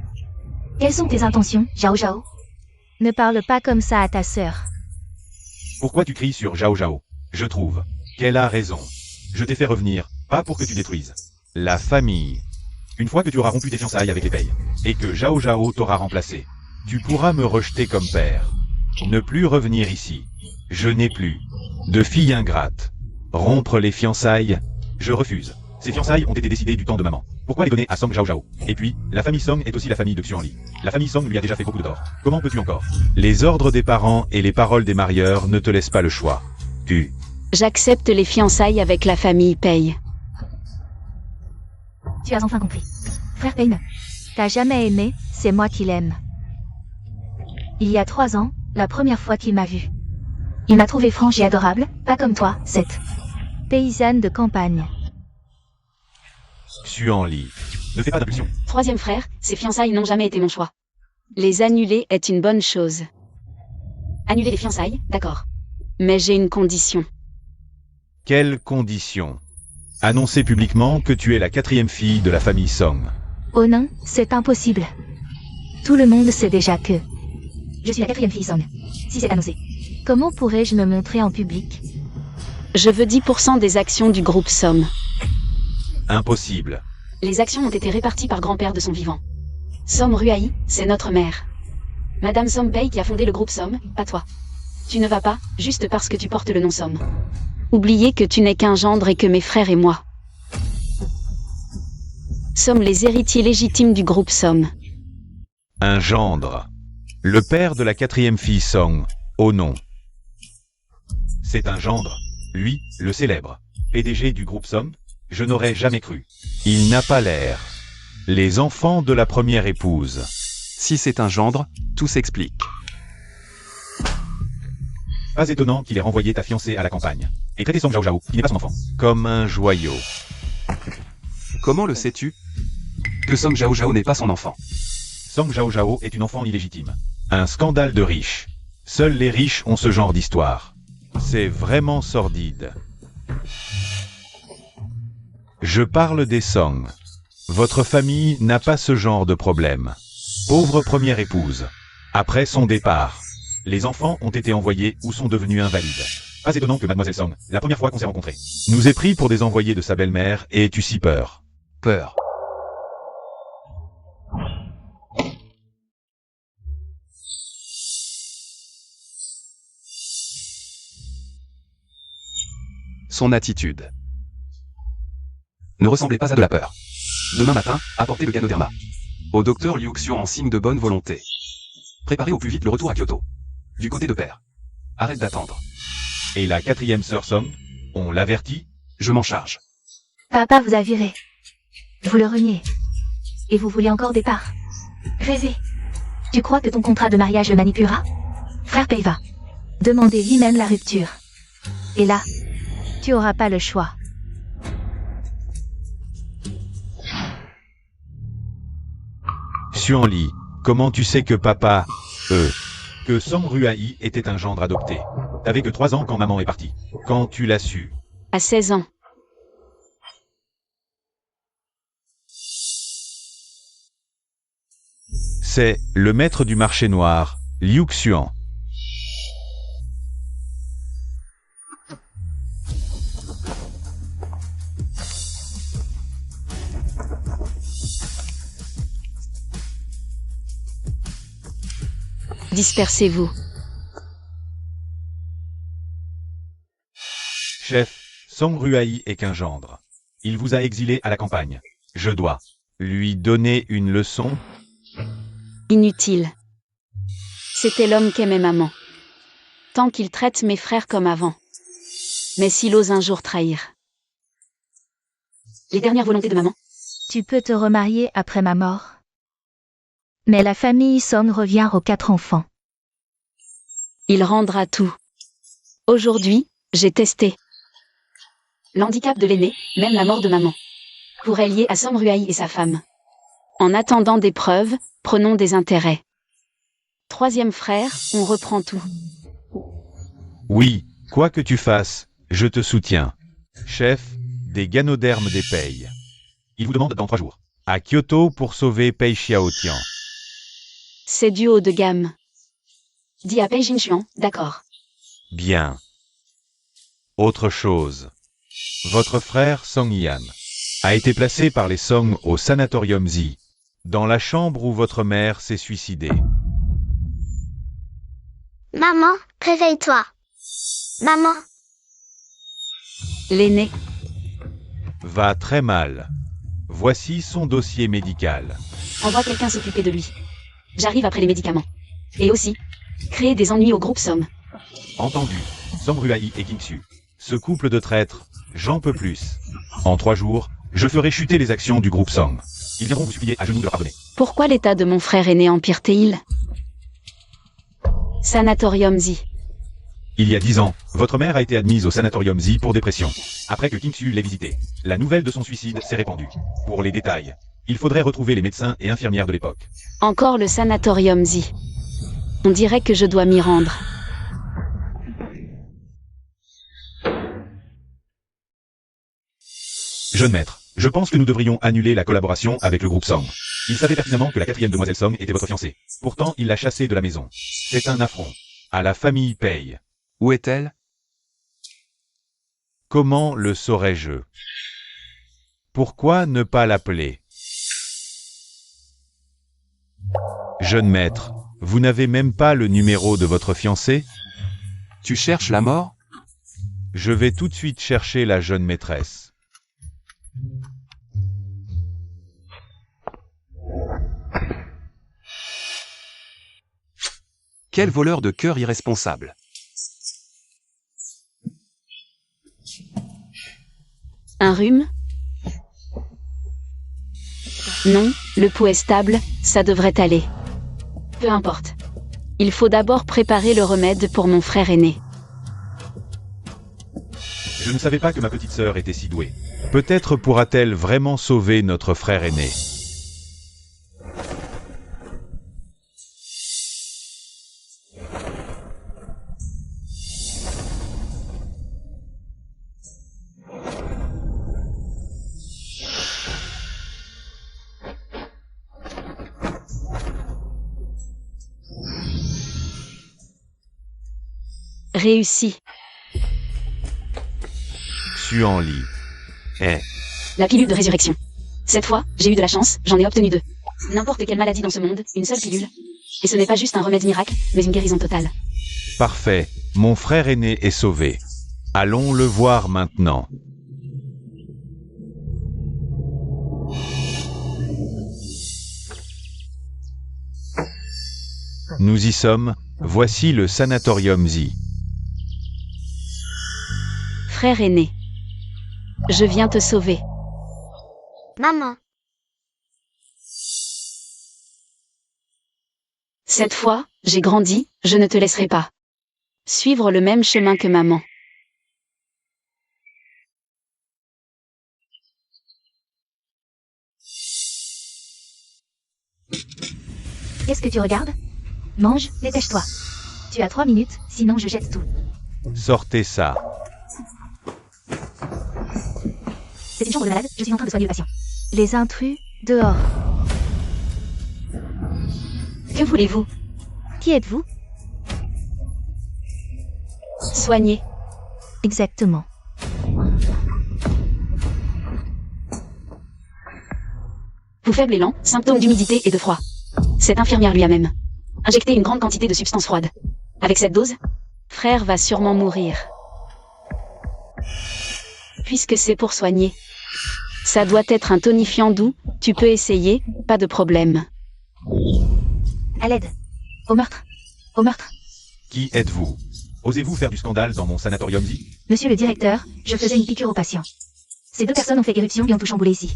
Quelles sont tes intentions, Zhao Zhao? Ne parle pas comme ça à ta sœur. Pourquoi tu cries sur Zhao Zhao? Je trouve qu'elle a raison. Je t'ai fait revenir, pas pour que tu détruises la famille. Une fois que tu auras rompu tes fiançailles avec les Pei, et que Zhao Zhao t'aura remplacé, tu pourras me rejeter comme père. Ne plus revenir ici. Je n'ai plus de fille ingrate. Rompre les fiançailles, je refuse. Ces fiançailles ont été décidées du temps de maman. Pourquoi les donner à Song Zhao Zhao? Et puis, la famille Song est aussi la famille de Xuanli. La famille Song lui a déjà fait beaucoup de tort. Comment peux-tu encore? Les ordres des parents et les paroles des marieurs ne te laissent pas le choix. J'accepte les fiançailles avec la famille Pei. Tu as enfin compris. Frère Payne, t'as jamais aimé, c'est moi qui l'aime. Il y a 3 ans, la première fois qu'il m'a vue. Il m'a trouvé franche et adorable, pas comme toi, cette paysanne de campagne. Xuanli, ne fais pas d'impulsion. Troisième frère, ces fiançailles n'ont jamais été mon choix. Les annuler est une bonne chose. Annuler les fiançailles, d'accord. Mais j'ai une condition. Quelle condition? Annoncer publiquement que tu es la 4e fille de la famille Song. Oh non, c'est impossible. Tout le monde sait déjà que je suis la 4e fille Song. Si c'est annoncé. Comment pourrais-je me montrer en public? Je veux 10% des actions du groupe Somme. Impossible. Les actions ont été réparties par grand-père de son vivant. Somme Ruaï, c'est notre mère. Madame Somme Pei qui a fondé le groupe Somme, pas toi. Tu ne vas pas, juste parce que tu portes le nom Somme. Oubliez que tu n'es qu'un gendre et que mes frères et moi sommes les héritiers légitimes du groupe Somme. Un gendre. Le père de la 4e fille Song. Oh non. C'est un gendre. Lui, le célèbre PDG du groupe Somme. Je n'aurais jamais cru. Il n'a pas l'air. Les enfants de la première épouse. Si c'est un gendre, tout s'explique. Pas étonnant qu'il ait renvoyé ta fiancée à la campagne. Et traité Song Zhao Zhao, qui n'est pas son enfant, comme un joyau. Comment le sais-tu? Que Song Zhao Zhao n'est pas son enfant. Song Zhao Zhao est une enfant illégitime. Un scandale de riches. Seuls les riches ont ce genre d'histoire. C'est vraiment sordide. Je parle des Song. Votre famille n'a pas ce genre de problème. Pauvre première épouse. Après son départ, les enfants ont été envoyés ou sont devenus invalides. Pas étonnant que Mademoiselle Song, la première fois qu'on s'est rencontrés, nous ait pris pour des envoyés de sa belle-mère et tu si peur. Peur. Son attitude ne ressemblait pas à de la peur. Demain matin, apportez le Ganoderma au docteur Liu Xiu en signe de bonne volonté. Préparez au plus vite le retour à Kyoto. Du côté de père. Arrête d'attendre. Et la 4e sœur Song, on l'avertit? Je m'en charge. Papa vous a viré. Vous le reniez. Et vous voulez encore des parts. Rêvez. Tu crois que ton contrat de mariage le manipulera? Frère Pei va demander lui-même la rupture. Et là, tu auras pas le choix. Xuanli, comment tu sais que papa, que Song Ruaï était un gendre adopté? T'avais que 3 ans quand maman est partie. Quand tu l'as su? À 16 ans. C'est le maître du marché noir, Liu Xuan. Dispersez-vous. Chef, Song Ruaï est qu'un gendre. Il vous a exilé à la campagne. Je dois lui donner une leçon. Inutile. C'était l'homme qu'aimait maman. Tant qu'il traite mes frères comme avant. Mais s'il ose un jour trahir. Les dernières volontés de maman. Tu peux te remarier après ma mort. Mais la famille Song revient aux 4 enfants. Il rendra tout. Aujourd'hui, j'ai testé. L'handicap de l'aîné, même la mort de maman. Pourrait lier à Som Ruai et sa femme. En attendant des preuves, prenons des intérêts. Troisième frère, on reprend tout. Oui, quoi que tu fasses, je te soutiens. Chef, des ganodermes des Pei. Il vous demande dans 3 jours. À Kyoto pour sauver Pei Xiaotian. C'est du haut de gamme. Dis à Pei Jinchuan, d'accord. Bien. Autre chose. Votre frère Song Yan a été placé par les Song au sanatorium Zi, dans la chambre où votre mère s'est suicidée. Maman, réveille-toi. Maman, L'aîné, Va très mal. Voici son dossier médical. envoie quelqu'un s'occuper de lui. J'arrive après les médicaments. Et aussi, créer des ennuis au groupe Somme. Entendu. Som Ruai et Kingsu. Ce couple de traîtres, j'en peux plus. En 3 jours, je ferai chuter les actions du groupe Song. Ils viendront vous supplier à genoux de leur pardonner. Pourquoi l'état de mon frère aîné empire-t-il? Sanatorium Zi. Il y a 10 ans, votre mère a été admise au sanatorium Zi pour dépression. Après que Kingsu l'ait visité, la nouvelle de son suicide s'est répandue. Pour les détails, il faudrait retrouver les médecins et infirmières de l'époque. Encore le sanatorium Zi. On dirait que je dois m'y rendre. Jeune maître, je pense que nous devrions annuler la collaboration avec le groupe Song. Il savait pertinemment que la 4e demoiselle Song était votre fiancée. Pourtant, il l'a chassée de la maison. C'est un affront. À la famille Pei. Où est-elle? Comment le saurais-je? Pourquoi ne pas l'appeler? Jeune maître, vous n'avez même pas le numéro de votre fiancée? Tu cherches la mort? Je vais tout de suite chercher la jeune maîtresse. Quel voleur de cœur irresponsable. Un rhume? Non, le pouls est stable, ça devrait aller. Peu importe. Il faut d'abord préparer le remède pour mon frère aîné. Je ne savais pas que ma petite sœur était si douée. Peut-être pourra-t-elle vraiment sauver notre frère aîné. Réussi. Xuan Li. La pilule de résurrection. Cette fois, j'ai eu de la chance, j'en ai obtenu 2. N'importe quelle maladie dans ce monde, une seule pilule. Et ce n'est pas juste un remède miracle, mais une guérison totale. Parfait. Mon frère aîné est sauvé. Allons le voir maintenant. Nous y sommes. Voici le sanatorium Zi. Frère aîné. Je viens te sauver. maman, Cette fois, j'ai grandi, je ne te laisserai pas. Suivre le même chemin que maman. Qu'est-ce que tu regardes? Mange, dépêche-toi. Tu as 3 minutes, sinon je jette tout. Sortez ça. C'est une chambre de malade, je suis en train de soigner le patient. Les intrus, dehors. Que voulez-vous? Qui êtes-vous? Soigner. Exactement. Pouls faible et lent, symptômes d'humidité et de froid. Cette infirmière lui a même injecté une grande quantité de substances froides. Avec cette dose, frère va sûrement mourir. Puisque c'est pour soigner. Ça doit être un tonifiant doux, tu peux essayer, pas de problème. À l'aide. Au meurtre. Au meurtre. Qui êtes-vous? Osez-vous faire du scandale dans mon sanatorium dit? Monsieur le directeur, je faisais une piqûre aux patients. Ces 2 personnes ont fait éruption et ont tout chamboulé ici.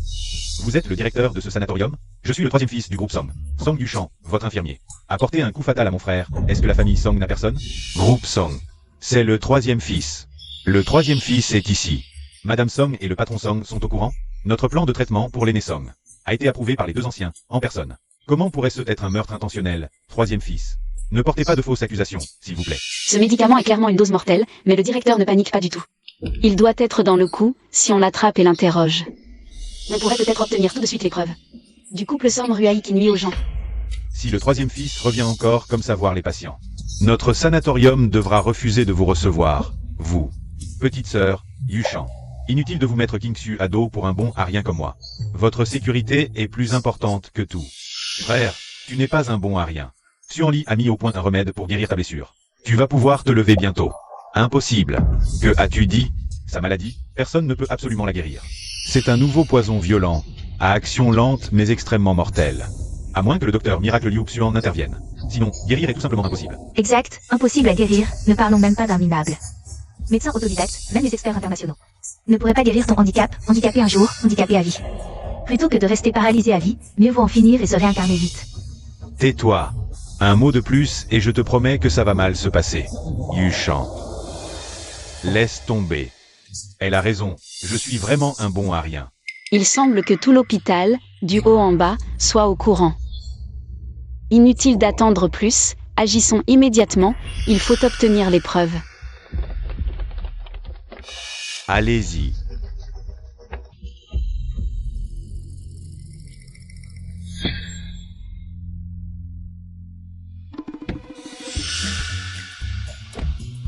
Vous êtes le directeur de ce sanatorium? Je suis le 3e fils du groupe Song. Song Yuchan, votre infirmier. A porté un coup fatal à mon frère. Est-ce que la famille Song n'a personne? Groupe Song. C'est le 3e fils. Le 3e fils est ici. Madame Song et le patron Song sont au courant? Notre plan de traitement pour l'aîné Song a été approuvé par les 2 anciens, en personne. Comment pourrait-ce être un meurtre intentionnel, 3e fils? Ne portez pas de fausses accusations, s'il vous plaît. Ce médicament est clairement une dose mortelle, mais le directeur ne panique pas du tout. Il doit être dans le coup, si on l'attrape et l'interroge. On pourrait peut-être obtenir tout de suite les preuves. Du couple Song Ruaï qui nuit aux gens. Si le 3e fils revient encore comme ça voir les patients, notre sanatorium devra refuser de vous recevoir, vous. Petite sœur, Yuchan. Inutile de vous mettre Kingsu à dos pour un bon arien comme moi. Votre sécurité est plus importante que tout. Frère, tu n'es pas un bon arien. Suanli a mis au point un remède pour guérir ta blessure. Tu vas pouvoir te lever bientôt. Impossible. Que as-tu dit? Sa maladie, personne ne peut absolument la guérir. C'est un nouveau poison violent, à action lente mais extrêmement mortelle. À moins que le docteur Miracle Liu Xuan intervienne. Sinon, guérir est tout simplement impossible. Exact, impossible à guérir, ne parlons même pas d'un minable. Médecins autodidactes, même les experts internationaux, ne pourraient pas guérir ton handicap, handicapé un jour, handicapé à vie. Plutôt que de rester paralysé à vie, mieux vaut en finir et se réincarner vite. Tais-toi. Un mot de plus et je te promets que ça va mal se passer. Yuchan. Laisse tomber. Elle a raison, je suis vraiment un bon arien. Il semble que tout l'hôpital, du haut en bas, soit au courant. Inutile d'attendre plus, agissons immédiatement, il faut obtenir les preuves. Allez-y.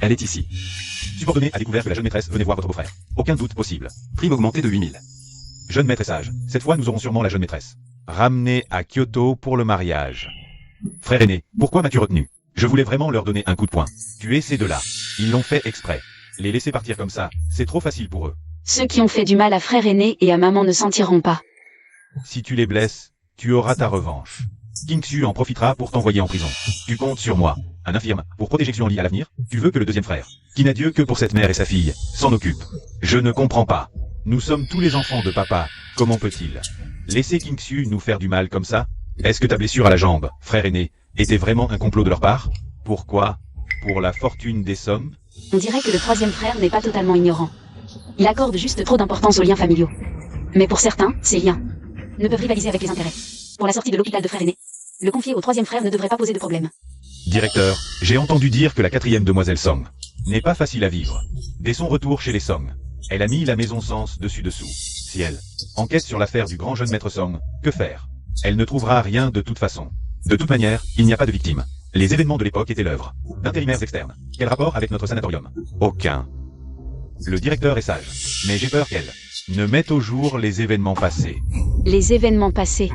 Elle est ici. Subordonné a découvert que la jeune maîtresse venait voir votre beau-frère. Aucun doute possible. Prime augmentée de 8000. Jeune maîtressage. Cette fois, nous aurons sûrement la jeune maîtresse. Ramenée à Kyoto pour le mariage. Frère aîné, pourquoi m'as-tu retenu? Je voulais vraiment leur donner un coup de poing. Tuer ces 2-là. Ils l'ont fait exprès. Les laisser partir comme ça, c'est trop facile pour eux. Ceux qui ont fait du mal à frère aîné et à maman ne s'en tireront pas. Si tu les blesses, tu auras ta revanche. Kingsu en profitera pour t'envoyer en prison. Tu comptes sur moi, un infirme, pour protéger Xuanli à l'avenir. Tu veux que le 2e frère, qui n'a Dieu que pour cette mère et sa fille, s'en occupe. Je ne comprends pas. Nous sommes tous les enfants de papa, comment peut-il laisser Kingsu nous faire du mal comme ça? Est-ce que ta blessure à la jambe, frère aîné, était vraiment un complot de leur part? Pourquoi? Pour la fortune des sommes? On dirait que le 3e frère n'est pas totalement ignorant. Il accorde juste trop d'importance aux liens familiaux. Mais pour certains, ces liens ne peuvent rivaliser avec les intérêts. Pour la sortie de l'hôpital de frère aîné, le confier au 3e frère ne devrait pas poser de problème. Directeur, j'ai entendu dire que la 4e demoiselle Song n'est pas facile à vivre. Dès son retour chez les Song, elle a mis la maison Sens dessus-dessous. Si elle enquête sur l'affaire du grand jeune maître Song, que faire? Elle ne trouvera rien de toute façon. De toute manière, il n'y a pas de victime. Les événements de l'époque étaient l'œuvre d'intérimaires externes. Quel rapport avec notre sanatorium? Aucun. Le directeur est sage, mais j'ai peur qu'elle ne mette au jour les événements passés. Les événements passés.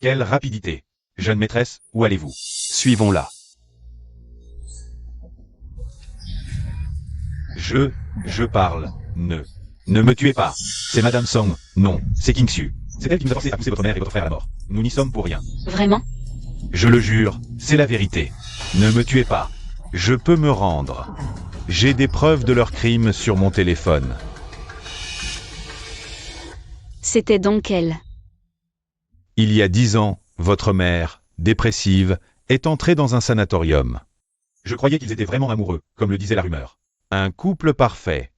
Quelle rapidité. Jeune maîtresse, où allez-vous? Suivons-la. Je parle. Ne me tuez pas. C'est Madame Song. Non, c'est Kingsu. C'est elle qui nous a forcé à pousser votre mère et votre frère à la mort. Nous n'y sommes pour rien. Vraiment? Je le jure, c'est la vérité. Ne me tuez pas. Je peux me rendre. J'ai des preuves de leurs crimes sur mon téléphone. C'était donc elle. Il y a 10 ans, votre mère, dépressive, est entrée dans un sanatorium. Je croyais qu'ils étaient vraiment amoureux, comme le disait la rumeur. Un couple parfait.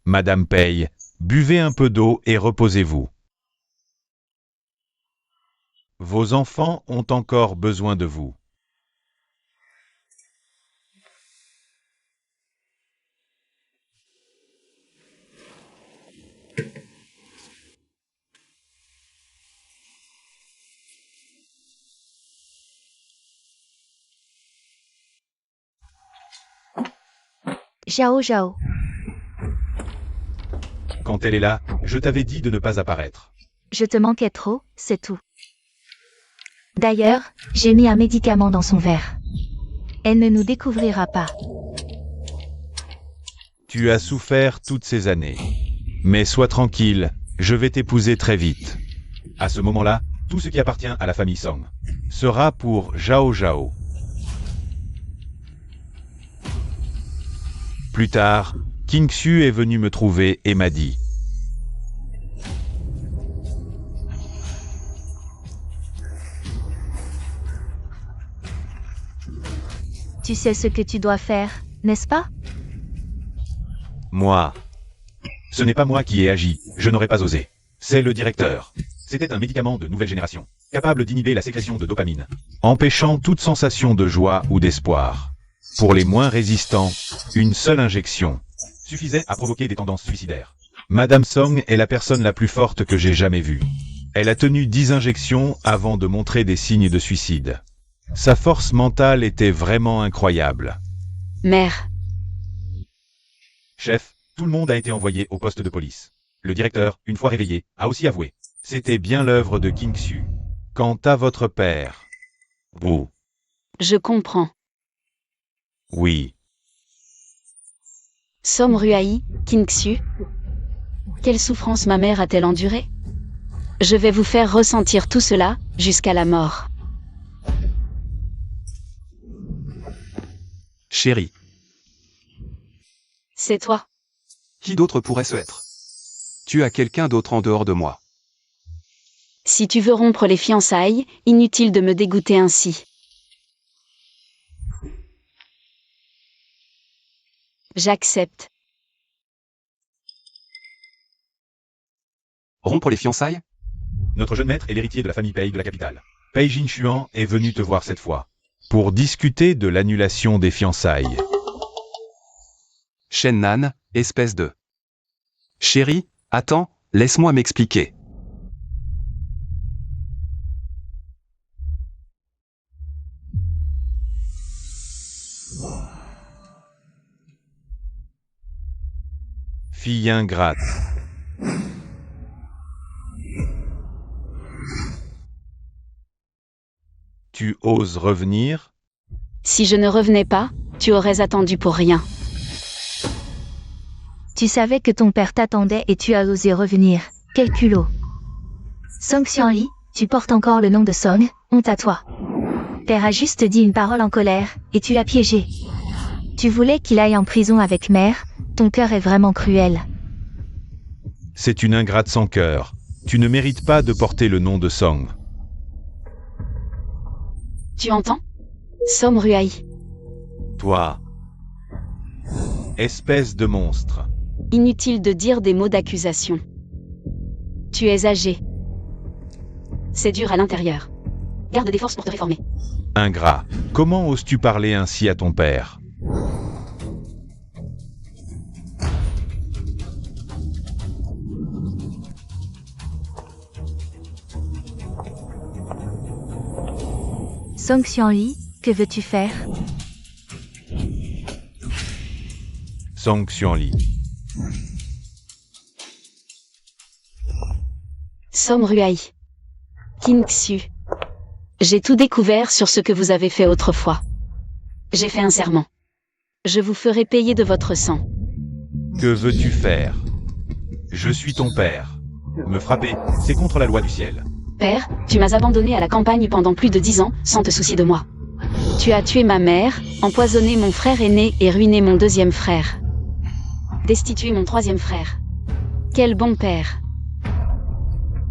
Madame Pei, buvez un peu d'eau et reposez-vous. Vos enfants ont encore besoin de vous. Zhao Zhao. Quand elle est là, je t'avais dit de ne pas apparaître. Je te manquais trop, c'est tout. D'ailleurs, j'ai mis un médicament dans son verre. Elle ne nous découvrira pas. Tu as souffert toutes ces années. Mais sois tranquille, je vais t'épouser très vite. À ce moment-là, tout ce qui appartient à la famille Song sera pour Zhao Zhao. Plus tard, King Xu est venu me trouver et m'a dit: Tu sais ce que tu dois faire, n'est-ce pas? Moi. Ce n'est pas moi qui ai agi, je n'aurais pas osé. C'est le directeur. C'était un médicament de nouvelle génération, capable d'inhiber la sécrétion de dopamine, empêchant toute sensation de joie ou d'espoir. Pour les moins résistants, une seule injection suffisait à provoquer des tendances suicidaires. Madame Song est la personne la plus forte que j'ai jamais vue. Elle a tenu 10 injections avant de montrer des signes de suicide. Sa force mentale était vraiment incroyable. Mère, Chef, tout le monde a été envoyé au poste de police. Le directeur, une fois réveillé, a aussi avoué. C'était bien l'œuvre de King Xu. Quant à votre père... Vous... je comprends. Oui. Som Ruai, King Xu. Quelle souffrance ma mère a-t-elle endurée? Je vais vous faire ressentir tout cela, jusqu'à la mort. Chérie, C'est toi. qui d'autre pourrait ce être? Tu as quelqu'un d'autre en dehors de moi. Si tu veux rompre les fiançailles, inutile de me dégoûter ainsi. J'accepte. Rompre les fiançailles? Notre jeune maître est l'héritier de la famille Pei de la capitale. Pei Jinshuan est venu te voir cette fois, pour discuter de l'annulation des fiançailles. Shen Nan, espèce de... Chérie, attends, laisse-moi m'expliquer. Fille ingrate. Tu oses revenir? Si je ne revenais pas, tu aurais attendu pour rien. Tu savais que ton père t'attendait et tu as osé revenir. Quel culot. Song Xianli, tu portes encore le nom de Song, honte à toi. Père a juste dit une parole en colère, et tu l'as piégé. Tu voulais qu'il aille en prison avec mère, ton cœur est vraiment cruel. C'est une ingrate sans cœur. Tu ne mérites pas de porter le nom de Song. Tu entends? Som Ruai. Toi. Espèce de monstre. Inutile de dire des mots d'accusation. Tu es âgé. C'est dur à l'intérieur. Garde des forces pour te réformer. Ingrat. Comment oses-tu parler ainsi à ton père? Song Xianli, que veux-tu faire? Song Xianli. Som Ruai. King Xu. J'ai tout découvert sur ce que vous avez fait autrefois. J'ai fait un serment. Je vous ferai payer de votre sang. Que veux-tu faire? Je suis ton père. Me frapper, c'est contre la loi du ciel. Père, tu m'as abandonné à la campagne pendant plus de 10 ans, sans te soucier de moi. Tu as tué ma mère, empoisonné mon frère aîné et ruiné mon deuxième frère. Destitué mon troisième frère. Quel bon père.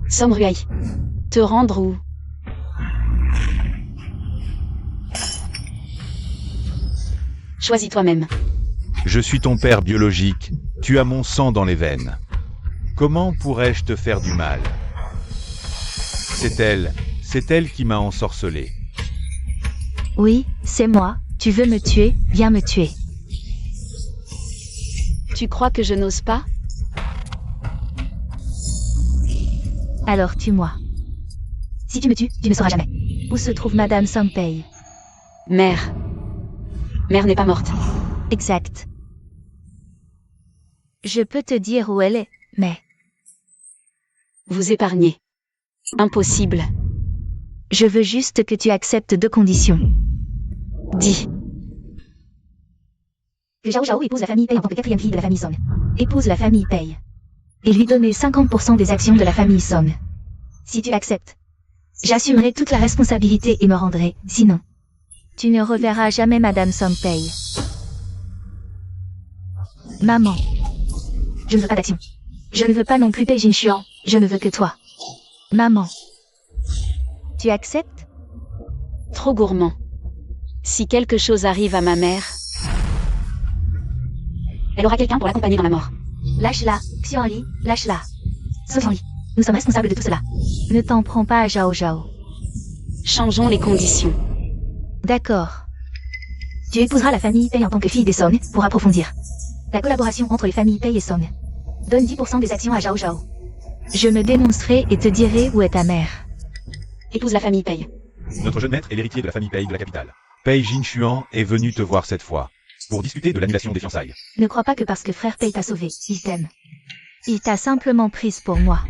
Som Ruai. Te rendre où? Choisis toi-même. Je suis ton père biologique, tu as mon sang dans les veines. Comment pourrais-je te faire du mal? C'est elle qui m'a ensorcelé. Oui, c'est moi, tu veux me tuer, viens me tuer. Tu crois que je n'ose pas? Alors tue-moi. Si tu me tues, tu ne sauras jamais. Où se trouve Madame Song Pei? Mère. Mère n'est pas morte. Exact. Je peux te dire où elle est, mais... Vous épargnez. Impossible. Je veux juste que tu acceptes 2 conditions. Dis. Que Zhao Zhao épouse la famille Pei en tant que 4e fille de la famille Song. Épouse la famille Pei. et lui donner 50% des actions de la famille Song. Si tu acceptes, j'assumerai toute la responsabilité et me rendrai, sinon, tu ne reverras jamais Madame Song Pei. Maman. Je ne veux pas d'action. Je ne veux pas non plus Pei Jinshuan, je ne veux que toi. Maman. Tu acceptes? Trop gourmand. Si quelque chose arrive à ma mère, elle aura quelqu'un pour l'accompagner dans la mort. Lâche-la, Xianli, lâche-la. Xianli, nous sommes responsables de tout cela. Ne t'en prends pas à Zhao Zhao. Changeons les conditions. D'accord. Tu épouseras la famille Pei en tant que fille des Song pour approfondir la collaboration entre les familles Pei et Song. Donne 10% des actions à Zhao Zhao. Je me dénoncerai et te dirai où est ta mère. Épouse la famille Pei. Notre jeune maître est l'héritier de la famille Pei de la capitale. Pei Jinshuan est venu te voir cette fois, pour discuter de l'annulation des fiançailles. Ne crois pas que parce que frère Pei t'a sauvé, il t'aime. Il t'a simplement prise pour moi.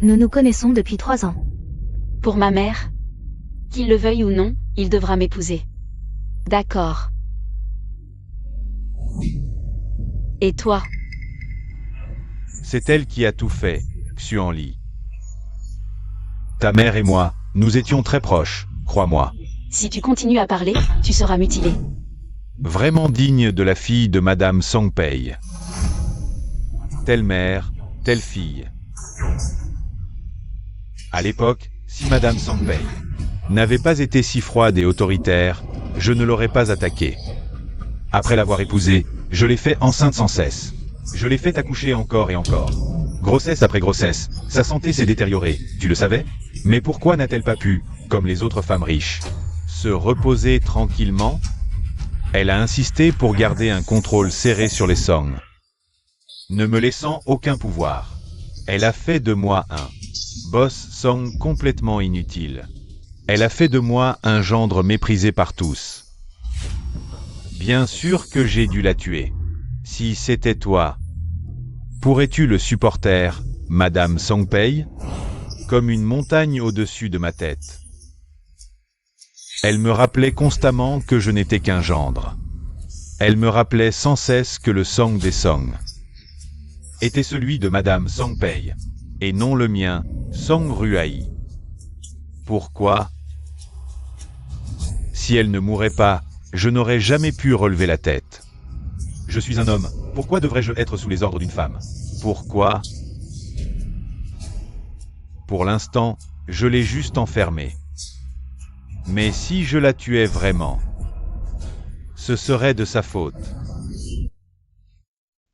Nous nous connaissons depuis 3 ans. Pour ma mère, qu'il le veuille ou non, il devra m'épouser. D'accord. Et toi? C'est elle qui a tout fait, Xuanli. Ta mère et moi, nous étions très proches, crois-moi. Si tu continues à parler, tu seras mutilé. Vraiment digne de la fille de Madame Song Pei. Telle mère, telle fille. À l'époque, si Madame Song Pei n'avait pas été si froide et autoritaire, je ne l'aurais pas attaquée. Après l'avoir épousée, je l'ai fait enceinte sans cesse. Je l'ai fait accoucher encore et encore. Grossesse après grossesse, sa santé s'est détériorée, tu le savais? Mais pourquoi n'a-t-elle pas pu, comme les autres femmes riches, se reposer tranquillement? Elle a insisté pour garder un contrôle serré sur les Song, ne me laissant aucun pouvoir. Elle a fait de moi un boss Song complètement inutile. Elle a fait de moi un gendre méprisé par tous. Bien sûr que j'ai dû la tuer. Si c'était toi, pourrais-tu le supporter, Madame Song Pei? Comme une montagne au-dessus de ma tête. Elle me rappelait constamment que je n'étais qu'un gendre. Elle me rappelait sans cesse que le Song des Song était celui de Madame Song Pei, et non le mien, Song Ruai. Pourquoi? Si elle ne mourait pas, je n'aurais jamais pu relever la tête. Je suis un homme, pourquoi devrais-je être sous les ordres d'une femme? Pourquoi? Pour l'instant, je l'ai juste enfermée. Mais si je la tuais vraiment, ce serait de sa faute.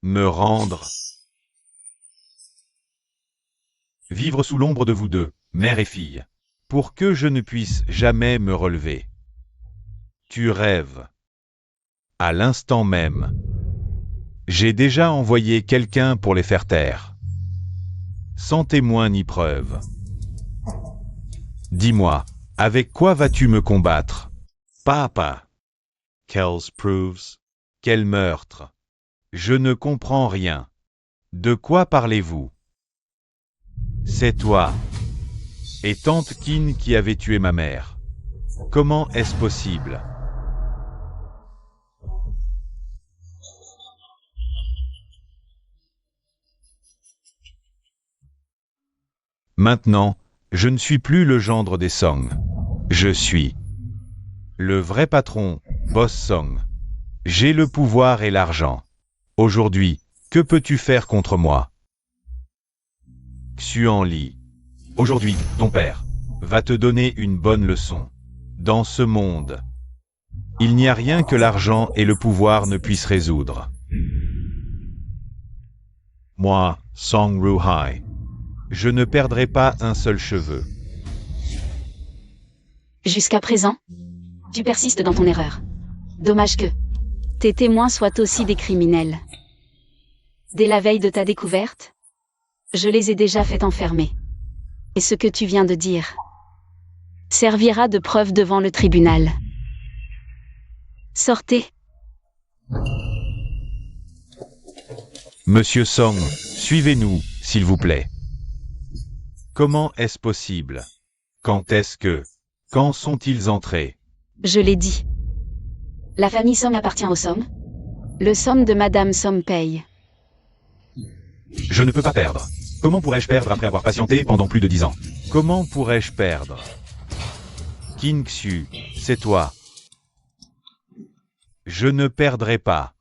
Me rendre. Vivre sous l'ombre de vous deux, mère et fille, pour que je ne puisse jamais me relever. Tu rêves. À l'instant même. J'ai déjà envoyé quelqu'un pour les faire taire. Sans témoin ni preuve. Dis-moi, avec quoi vas-tu me combattre? Papa. Quels proofs? Quel meurtre? Je ne comprends rien. De quoi parlez-vous? C'est toi. Et tante Qin qui avait tué ma mère. Comment est-ce possible? Maintenant, je ne suis plus le gendre des Song. Je suis le vrai patron, Boss Song. J'ai le pouvoir et l'argent. Aujourd'hui, que peux-tu faire contre moi? Xuanli. Aujourd'hui, ton père va te donner une bonne leçon. Dans ce monde, il n'y a rien que l'argent et le pouvoir ne puissent résoudre. Moi, Song Ruhai, je ne perdrai pas un seul cheveu. Jusqu'à présent, tu persistes dans ton erreur. Dommage que tes témoins soient aussi des criminels. Dès la veille de ta découverte, je les ai déjà fait enfermer. Et ce que tu viens de dire servira de preuve devant le tribunal. Sortez. Monsieur Song, suivez-nous, s'il vous plaît. Comment est-ce possible? Quand est-ce que... Quand sont-ils entrés? Je l'ai dit. La famille Song appartient au Song. Le Song de Madame Song Pei. Je ne peux pas perdre. Comment pourrais-je perdre après avoir patienté pendant plus de 10 ans? Comment pourrais-je perdre? King Xu, c'est toi. Je ne perdrai pas.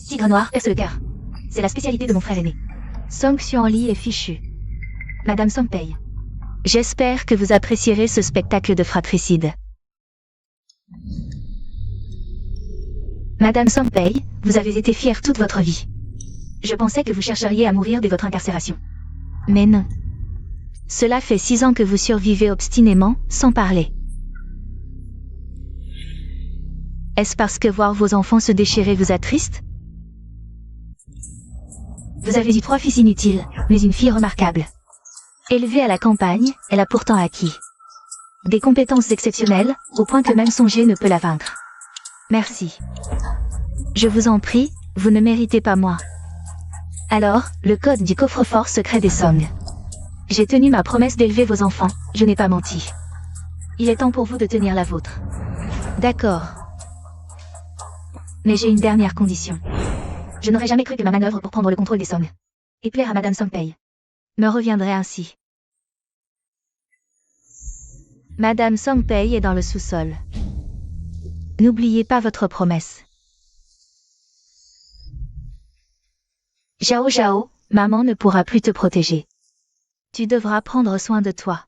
Tigre noir perce le cœur. C'est la spécialité de mon frère aîné. Song Xuanli est fichu. Madame Songpei. J'espère que vous apprécierez ce spectacle de fratricide. Madame Songpei, vous avez été fière toute votre vie. Je pensais que vous chercheriez à mourir dès votre incarcération. Mais non. Cela fait 6 ans que vous survivez obstinément, sans parler. Est-ce parce que voir vos enfants se déchirer vous attriste? Vous avez eu 3 fils inutiles, mais une fille remarquable. Élevée à la campagne, elle a pourtant acquis des compétences exceptionnelles, au point que même songer ne peut la vaincre. Merci. Je vous en prie, vous ne méritez pas moi. Alors, le code du coffre-fort secret des Song. J'ai tenu ma promesse d'élever vos enfants, je n'ai pas menti. Il est temps pour vous de tenir la vôtre. D'accord. Mais j'ai une dernière condition. Je n'aurais jamais cru que ma manœuvre pour prendre le contrôle des Song et plaire à Madame Songpei me reviendrait ainsi. Madame Songpei est dans le sous-sol. N'oubliez pas votre promesse. Zhao Zhao, maman ne pourra plus te protéger. Tu devras prendre soin de toi.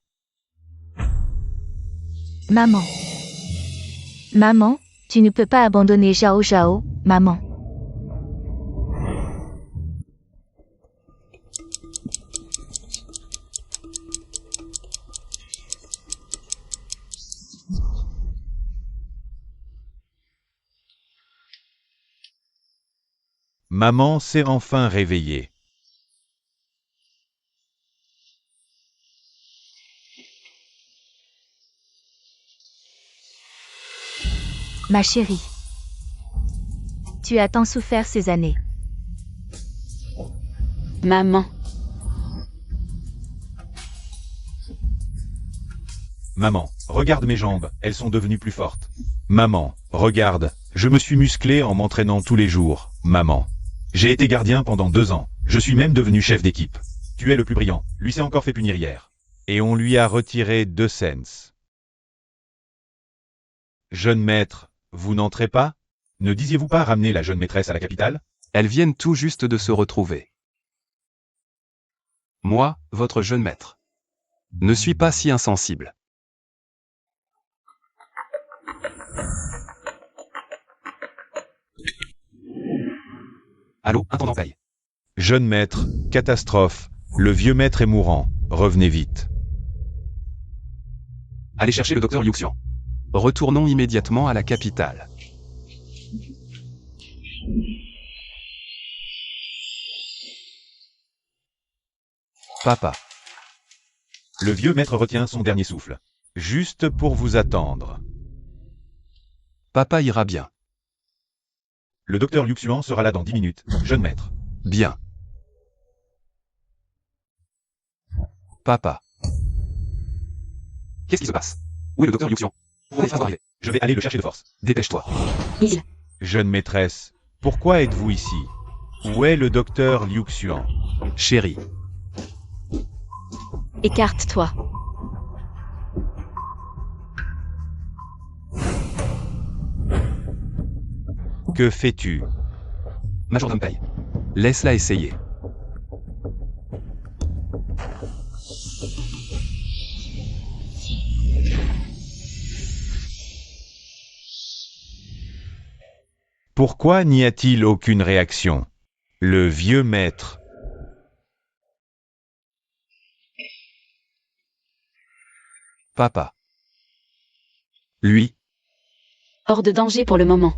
Maman. Maman, tu ne peux pas abandonner Zhao Zhao, maman. Maman s'est enfin réveillée. Ma chérie. Tu as tant souffert ces années. Maman. Maman, regarde mes jambes, elles sont devenues plus fortes. Maman, regarde, je me suis musclé en m'entraînant tous les jours. Maman. J'ai été gardien pendant 2 ans. Je suis même devenu chef d'équipe. Tu es le plus brillant. Lui s'est encore fait punir hier. Et on lui a retiré 2 cents. Jeune maître, vous n'entrez pas? Ne disiez-vous pas ramener la jeune maîtresse à la capitale? Elles viennent tout juste de se retrouver. Moi, votre jeune maître. Ne suis pas si insensible. Allô, intendant Pei. Jeune maître, catastrophe. Le vieux maître est mourant. Revenez vite. Allez chercher le docteur Liu Xian. Retournons immédiatement à la capitale. Papa. Le vieux maître retient son dernier souffle. Juste pour vous attendre. Papa ira bien. Le docteur Liu Xuan sera là dans 10 minutes. Jeune maître. Bien. Papa. Qu'est-ce qui se passe? Où est le docteur Liu Xian? On est arrivé. Je vais aller le chercher de force. Dépêche-toi. Il. Jeune maîtresse, pourquoi êtes-vous ici? Où est le docteur Liu Xuan? Chérie. Écarte-toi. Que fais-tu? Majordome Pei. Laisse-la essayer. Pourquoi n'y a-t-il aucune réaction? Le vieux maître. Papa. Lui. Hors de danger pour le moment.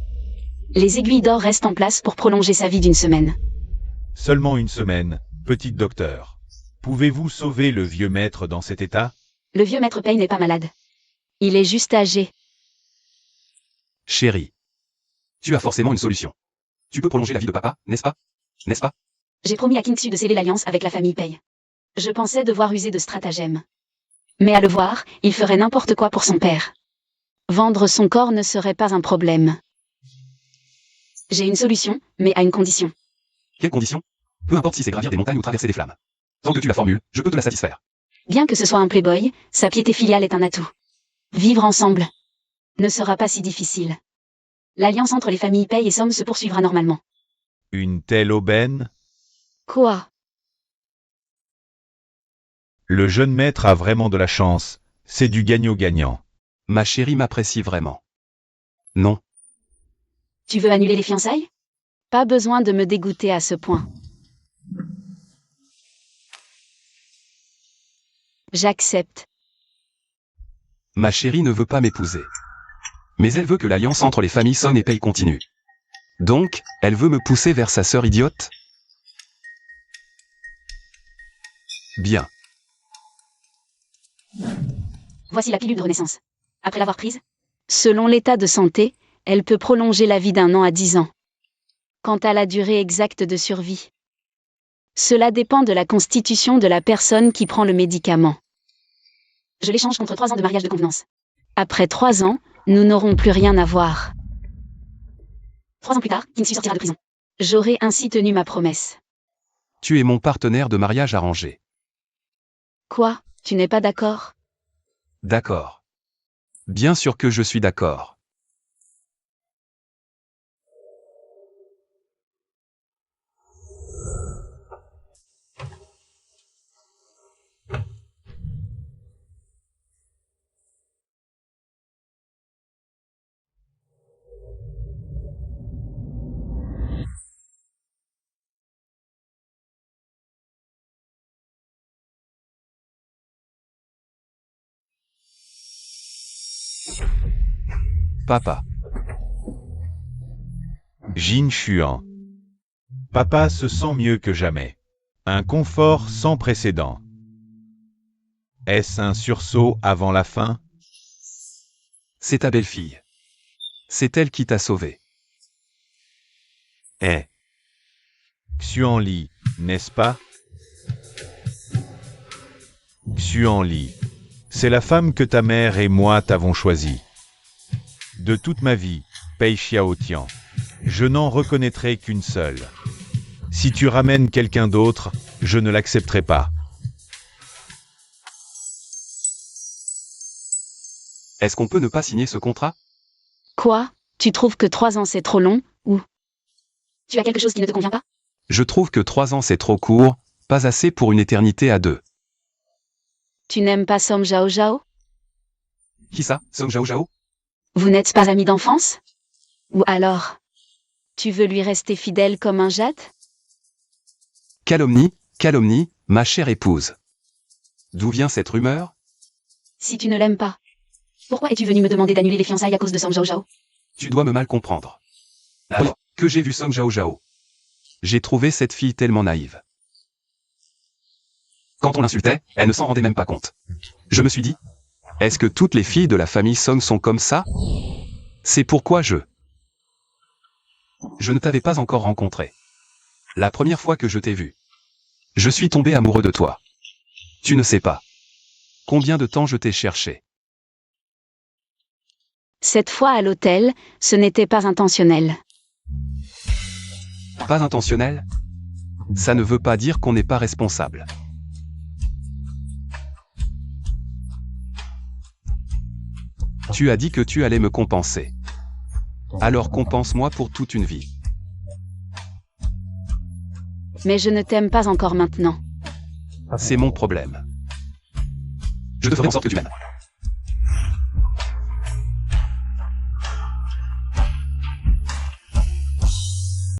Les aiguilles d'or restent en place pour prolonger sa vie d'1 semaine. Seulement 1 semaine, petit docteur. Pouvez-vous sauver le vieux maître dans cet état? Le vieux maître Pei n'est pas malade. Il est juste âgé. Chérie. Tu as forcément une solution. Tu peux prolonger la vie de papa, n'est-ce pas? N'est-ce pas? J'ai promis à King Xu de sceller l'alliance avec la famille Pei. Je pensais devoir user de stratagèmes. Mais à le voir, il ferait n'importe quoi pour son père. Vendre son corps ne serait pas un problème. J'ai une solution, mais à une condition. Quelle condition? Peu importe si c'est gravir des montagnes ou traverser des flammes. Tant que tu la formules, je peux te la satisfaire. Bien que ce soit un playboy, sa piété filiale est un atout. Vivre ensemble ne sera pas si difficile. L'alliance entre les familles Paye et Somme se poursuivra normalement. Une telle aubaine? Quoi? Le jeune maître a vraiment de la chance. C'est du gagnant-gagnant. Ma chérie m'apprécie vraiment. Non. Tu veux annuler les fiançailles? Pas besoin de me dégoûter à ce point. J'accepte. Ma chérie ne veut pas m'épouser. Mais elle veut que l'alliance entre les familles Son et Paye continue. Donc, elle veut me pousser vers sa sœur idiote? Bien. Voici la pilule de renaissance. Après l'avoir prise, selon l'état de santé, elle peut prolonger la vie d'1 an à 10 ans. Quant à la durée exacte de survie, cela dépend de la constitution de la personne qui prend le médicament. Je l'échange contre 3 ans de mariage de convenance. Après 3 ans, nous n'aurons plus rien à voir. 3 ans plus tard, Kingsu sortira de prison. J'aurai ainsi tenu ma promesse. Tu es mon partenaire de mariage arrangé. Quoi? Tu n'es pas d'accord? D'accord. Bien sûr que je suis d'accord. Papa. Jin Chuan. Papa se sent mieux que jamais. Un confort sans précédent. Est-ce un sursaut avant la fin? C'est ta belle-fille. C'est elle qui t'a sauvé. Xuanli, n'est-ce pas? Xuanli. C'est la femme que ta mère et moi t'avons choisie. De toute ma vie, Pei Xiaotian, je n'en reconnaîtrai qu'une seule. Si tu ramènes quelqu'un d'autre, je ne l'accepterai pas. Est-ce qu'on peut ne pas signer ce contrat? Quoi? Tu trouves que 3 ans c'est trop long, ou? Tu as quelque chose qui ne te convient pas? Je trouve que 3 ans c'est trop court, pas assez pour une éternité à 2. Tu n'aimes pas Som Zhao Zhao? Qui ça, Song Zhao Zhao? Vous n'êtes pas amis d'enfance? Ou alors, tu veux lui rester fidèle comme un jade? Calomnie, calomnie, ma chère épouse. D'où vient cette rumeur? Si tu ne l'aimes pas, pourquoi es-tu venu me demander d'annuler les fiançailles à cause de Som Zhao Zhao? Tu dois me mal comprendre. Alors que j'ai vu Song Zhao Zhao, j'ai trouvé cette fille tellement naïve. Quand on l'insultait, elle ne s'en rendait même pas compte. Je me suis dit, est-ce que toutes les filles de la famille Song sont comme ça? C'est pourquoi je ne t'avais pas encore rencontré. La première fois que je t'ai vu, je suis tombé amoureux de toi. Tu ne sais pas combien de temps je t'ai cherché. Cette fois à l'hôtel, ce n'était pas intentionnel. Pas intentionnel? Ça ne veut pas dire qu'on n'est pas responsable. Tu as dit que tu allais me compenser. Alors compense-moi pour toute une vie. Mais je ne t'aime pas encore maintenant. C'est mon problème. Je te ferai en sorte que tu m'aimes.